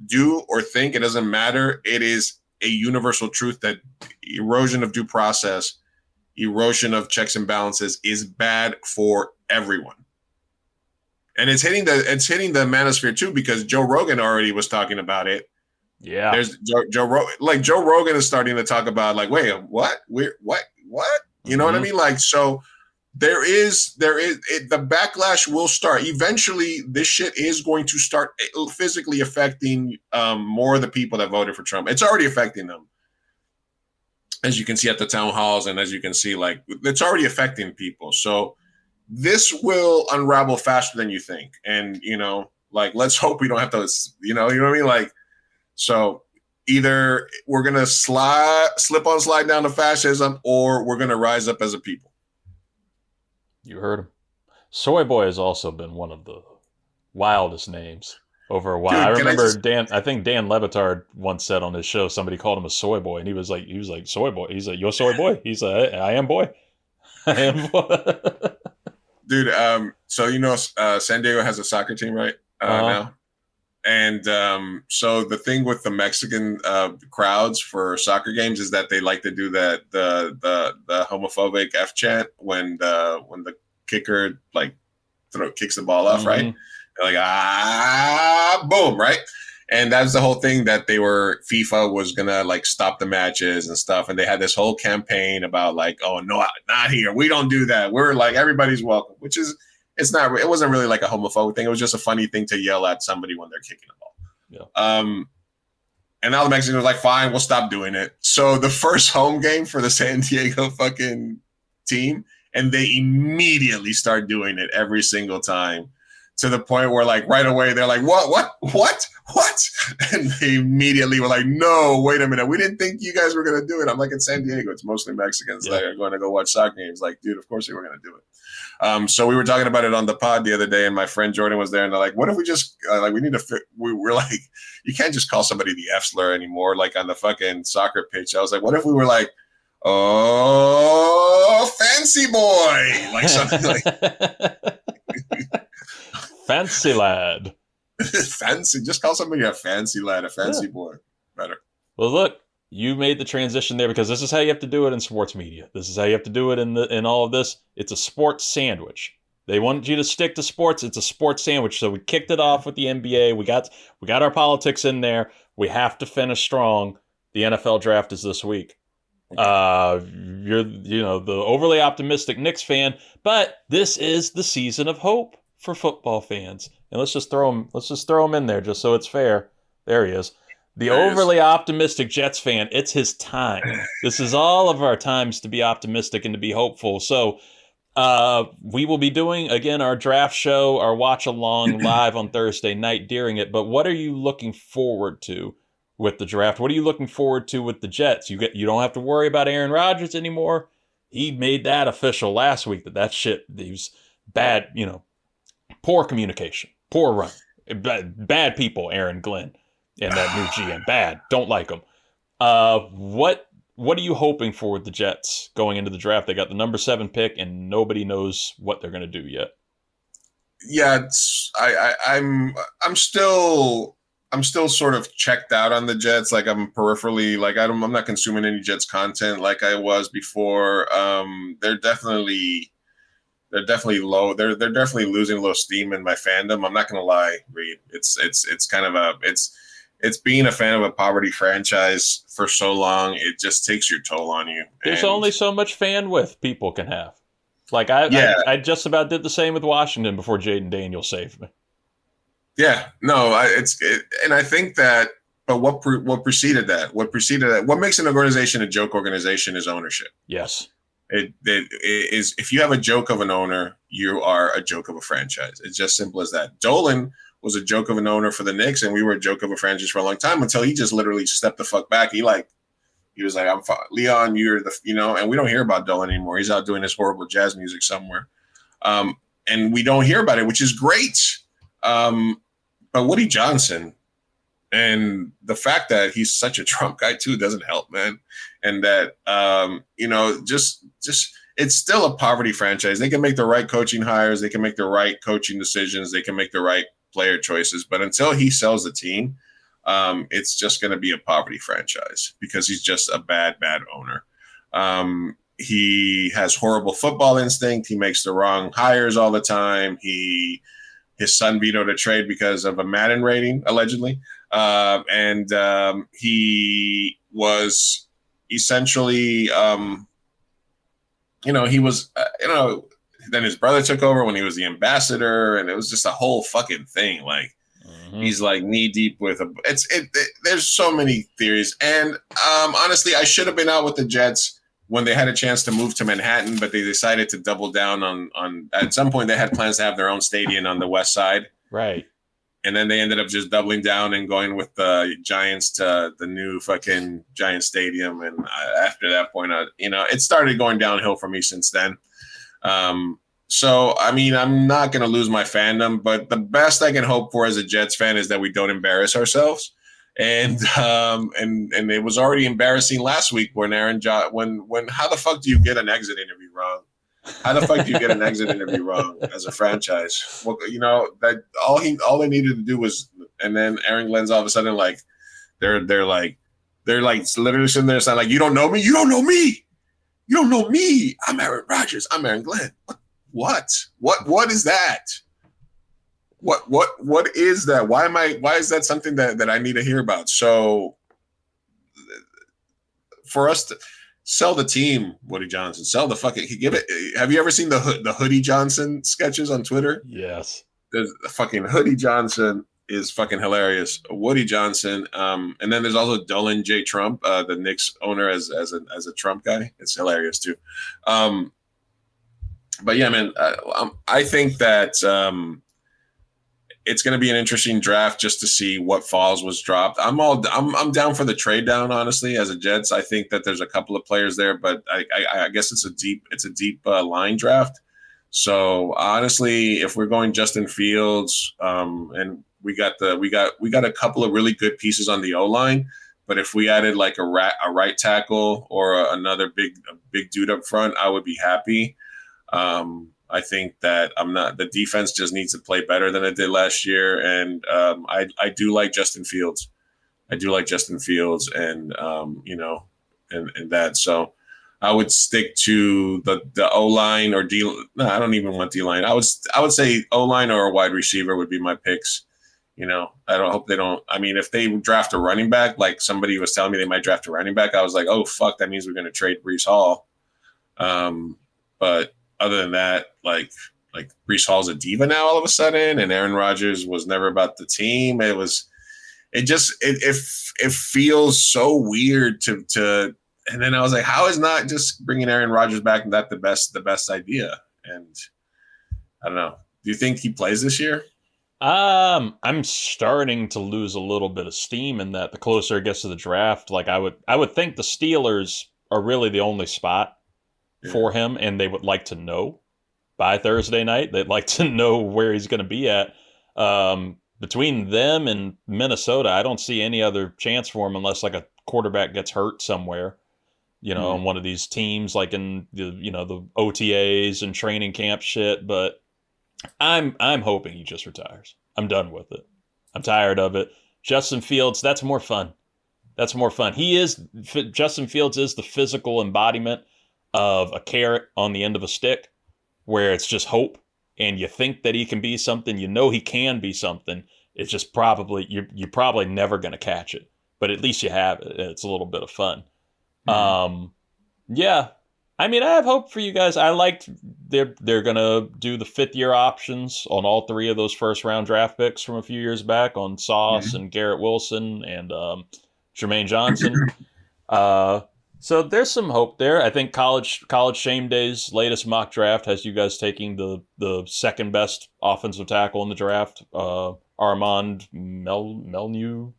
do or think. It doesn't matter. It is a universal truth that erosion of due process, erosion of checks and balances is bad for everyone. And it's hitting the manosphere too, because Joe Rogan already was talking about it. Yeah, there's Joe Rogan is starting to talk about wait, what? What? You know what I mean? So there is the backlash will start eventually. This shit is going to start physically affecting more of the people that voted for Trump. It's already affecting them, as you can see at the town halls, and as you can see, it's already affecting people. So this will unravel faster than you think. And, let's hope we don't have to, you know what I mean? So either we're going to slip on slide down to fascism, or we're going to rise up as a people. You heard him. Soy Boy has also been one of the wildest names over a while. Dude, I remember I think Dan Levitard once said on his show, somebody called him a soy boy, and he was like, soy boy. He's like, you're soy boy. He's like, I am boy. I am boy. Dude, so San Diego has a soccer team right now? And so the thing with the Mexican crowds for soccer games is that they like to do the homophobic F chant when the kicker like kicks the ball off, right? They're like, boom, right? And that's the whole thing that FIFA was gonna like stop the matches and stuff, and they had this whole campaign about like, oh no, not here, we don't do that. We're like everybody's welcome, which is it wasn't really like a homophobic thing. It was just a funny thing to yell at somebody when they're kicking the ball. Yeah. And now the Mexicans were like, fine, we'll stop doing it. So the first home game for the San Diego fucking team, and they immediately start doing it every single time, to the point where like right away they're like, what? And they immediately were like, no, wait a minute, we didn't think you guys were gonna do it. I'm like, in San Diego, it's mostly Mexicans that are going to go watch soccer games. Like, dude, of course they were gonna do it. So we were talking about it on the pod the other day, and my friend Jordan was there, and they're like, what if we just like, we need to we're like, you can't just call somebody the F slur anymore, like on the fucking soccer pitch. I was like, what if we were like, oh, fancy boy, like something like fancy lad. Fancy, just call somebody a fancy lad, a fancy boy. Better. Well, look, you made the transition there, because this is how you have to do it in sports media. This is how you have to do it in all of this. It's a sports sandwich. They want you to stick to sports. It's a sports sandwich. So we kicked it off with the NBA. We got our politics in there. We have to finish strong. The NFL draft is this week. You're the overly optimistic Knicks fan, but this is the season of hope for football fans. And let's just throw him in there just so it's fair. There he is. The overly optimistic Jets fan. It's his time. This is all of our times to be optimistic and to be hopeful. So we will be doing, again, our draft show, our watch along live on Thursday night during it. But what are you looking forward to with the draft? What are you looking forward to with the Jets? You don't have to worry about Aaron Rodgers anymore. He made that official last week that shit, he was bad, poor communication, poor run, bad people, Aaron Glenn and that new GM. Bad. Don't like them. What are you hoping for with the Jets going into the draft? They got the number 7 pick, and nobody knows what they're going to do yet. Yeah, I'm still sort of checked out on the Jets. Like, I'm peripherally, like, I'm not consuming any Jets content like I was before. They're definitely low. They're definitely losing a little steam in my fandom. I'm not gonna lie, Reid. It's kind of it's being a fan of a poverty franchise for so long. It just takes your toll on you. There's only so much fan width people can have. Like I just about did the same with Washington before Jaden Daniels saved me. Yeah, no, and I think that. But what preceded that? What makes an organization a joke organization is ownership. Yes. It is, if you have a joke of an owner, you are a joke of a franchise. It's just simple as that. Dolan was a joke of an owner for the Knicks, and we were a joke of a franchise for a long time until he just literally stepped the fuck back. He was like, I'm fine. Leon, you're and we don't hear about Dolan anymore. He's out doing his horrible jazz music somewhere. And we don't hear about it, which is great. But Woody Johnson, and the fact that he's such a Trump guy too doesn't help, man. And that, just it's still a poverty franchise. They can make the right coaching hires. They can make the right coaching decisions. They can make the right player choices. But until he sells the team, it's just going to be a poverty franchise because he's just a bad owner. He has horrible football instinct. He makes the wrong hires all the time. His son vetoed a trade because of a Madden rating, allegedly. He was essentially, he was, then his brother took over when he was the ambassador, and it was just a whole fucking thing. Like, he's like knee deep with there's so many theories. And honestly, I should have been out with the Jets when they had a chance to move to Manhattan, but they decided to double down on at some point they had plans to have their own stadium on the west side. Right. And then they ended up just doubling down and going with the Giants to the new fucking Giant Stadium. And after that point, it started going downhill for me since then. So, I mean, I'm not going to lose my fandom, but the best I can hope for as a Jets fan is that we don't embarrass ourselves. And it was already embarrassing last week when how the fuck do you get an exit interview wrong? How the fuck do you get an exit interview wrong as a franchise? Well, that all they needed to do was, and then Aaron Glenn's all of a sudden like they're like literally sitting there saying like, you don't know me, you don't know me, you don't know me. I'm Aaron Rodgers, I'm Aaron Glenn. What is that? What is that? Why is that something that I need to hear about? So for us to sell the team, Woody Johnson, sell the fucking give it. Have you ever seen the Hoodie Johnson sketches on Twitter? Yes. There's fucking Hoodie Johnson is fucking hilarious. Woody Johnson, and then there's also Dolan J. Trump, the Knicks owner, as a Trump guy. It's hilarious too. But yeah, man, I think that it's going to be an interesting draft just to see what falls was dropped. I'm down for the trade down, honestly, as a Jets. I think that there's a couple of players there, but I guess it's a deep line draft. So honestly, if we're going Justin Fields, and we got a couple of really good pieces on the O-line, but if we added like a right tackle or another big dude up front, I would be happy. I think that the defense just needs to play better than it did last year. And I do like Justin Fields. And, and that. So I would stick to the O-line or D. No, I don't even want D-line. I would say O-line or a wide receiver would be my picks. I hope they don't. I mean, if they draft a running back, like somebody was telling me they might draft a running back, I was like, oh, fuck, that means we're going to trade Breece Hall. But other than that, like Breece Hall's a diva now all of a sudden, and Aaron Rodgers was never about the team. It feels so weird to. And then I was like, how is not just bringing Aaron Rodgers back that the best idea? And I don't know. Do you think he plays this year? I'm starting to lose a little bit of steam in that the closer it gets to the draft. Like I would think the Steelers are really the only spot for him, and they would like to know by Thursday night. They'd like to know where he's going to be at. Between them and Minnesota, I don't see any other chance for him unless like a quarterback gets hurt somewhere, on one of these teams, like in the OTAs and training camp shit. But I'm hoping he just retires. I'm done with it. I'm tired of it. Justin Fields, that's more fun. Justin Fields is the physical embodiment of a carrot on the end of a stick, where it's just hope, and you think that he can be something. He can be something. It's just probably you're probably never going to catch it, but at least you have it. It's a little bit of fun. Yeah. I mean, I have hope for you guys. I liked they're going to do the 5th-year options on all 3 of those first-round draft picks from a few years back on Sauce and Garrett Wilson and Jermaine Johnson. So there's some hope there. I think College Shame Day's latest mock draft has you guys taking the second best offensive tackle in the draft, Armand Melnew,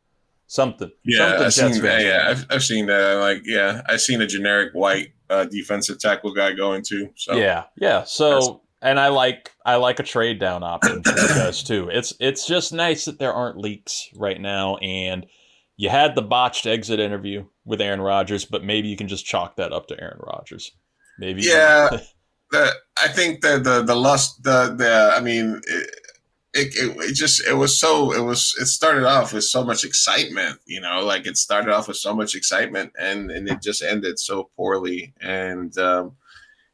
something. Yeah, I've seen that. I've seen that. I've seen a generic white defensive tackle guy going too. So yeah. So and I like a trade down option for you guys too. It's just nice that there aren't leaks right now, and you had the botched exit interview with Aaron Rodgers, but maybe you can just chalk that up to Aaron Rodgers. Maybe. Yeah. I think that the lust, I mean, it started off with so much excitement, it started off with so much excitement and it just ended so poorly. And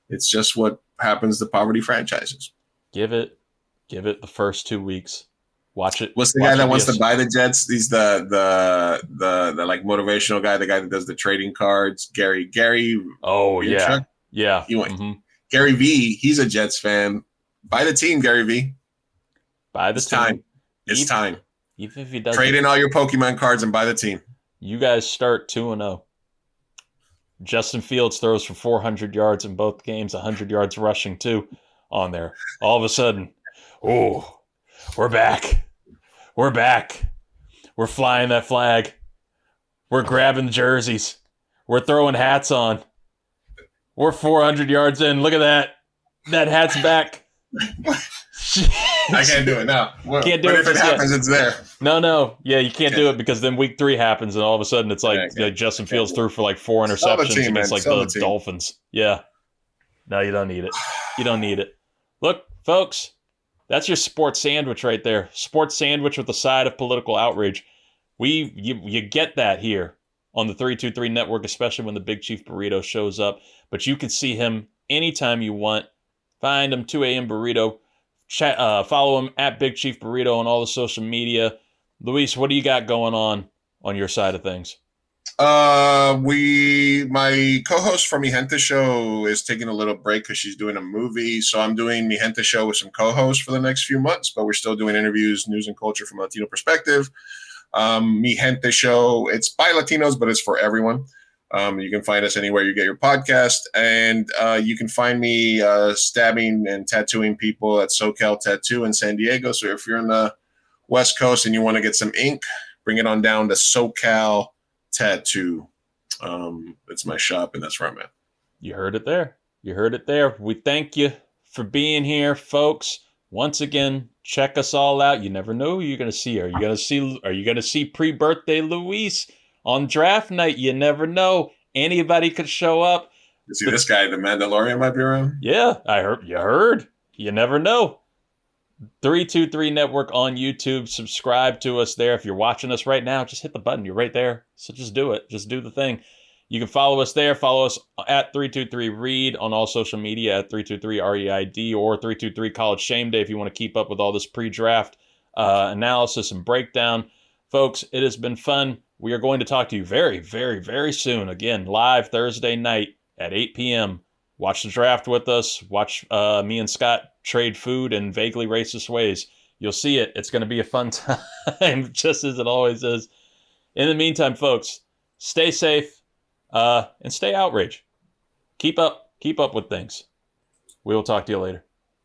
it's just what happens to poverty franchises. Give it the first 2 weeks. Watch it. What's the guy that wants to buy the Jets? He's the like motivational guy, the guy that does the trading cards. Gary. Oh yeah. Yeah. He went. Gary V. He's a Jets fan. Buy the team, Gary V. Buy the team. It's time. Even if he doesn't trade in all your Pokemon cards and buy the team. You guys start 2-0. Justin Fields throws for 400 yards in both games, 100 yards rushing too on there. All of a sudden, we're back. We're back. We're flying that flag. We're grabbing jerseys. We're throwing hats on. We're 400 yards in. Look at that. That hat's back. I can't do it now. Can't do it. But if it happens, it's there. No. Yeah, you can't do it because then week 3 happens and all of a sudden it's like Justin Fields threw for like 4 interceptions against like the Dolphins. Yeah. No, you don't need it. You don't need it. Look, folks, that's your sports sandwich right there. Sports sandwich with a side of political outrage. You get that here on the 323 network, especially when the Big Chief Burrito shows up. But you can see him anytime you want. Find him, 2 a.m. Burrito. Follow him at Big Chief Burrito on all the social media. Luis, what do you got going on your side of things? My co-host for Mi Gente Show is taking a little break because she's doing a movie. So I'm doing Mi Gente Show with some co-hosts for the next few months, but we're still doing interviews, news and culture from a Latino perspective. Mi Gente Show, it's by Latinos, but it's for everyone. You can find us anywhere you get your podcast, and you can find me stabbing and tattooing people at SoCal Tattoo in San Diego. So if you're in the West Coast and you want to get some ink, bring it on down to SoCal Tattoo. It's my shop, and that's where I'm at. You heard it there. You heard it there. We thank you for being here, folks. Once again, check us all out. You never know who you're going to see. Are you going to see pre-birthday Luis on draft night? You never know. Anybody could show up. You see this guy, the Mandalorian, might be around? Yeah, I heard. You heard. You never know. 323 Network on YouTube. Subscribe to us there. If you're watching us right now, just hit the button. You're right there. So just do it. Just do the thing. You can follow us there. Follow us at 323 Reid on all social media at 323 REID or 323 College Shame Day if you want to keep up with all this pre-draft analysis and breakdown. Folks, it has been fun. We are going to talk to you very, very, very soon. Again, live Thursday night at 8 p.m. Watch the draft with us. Watch me and Scott trade food in vaguely racist ways. You'll see it. It's going to be a fun time, just as it always is. In the meantime, folks, stay safe. And stay outraged. Keep up with things. We will talk to you later.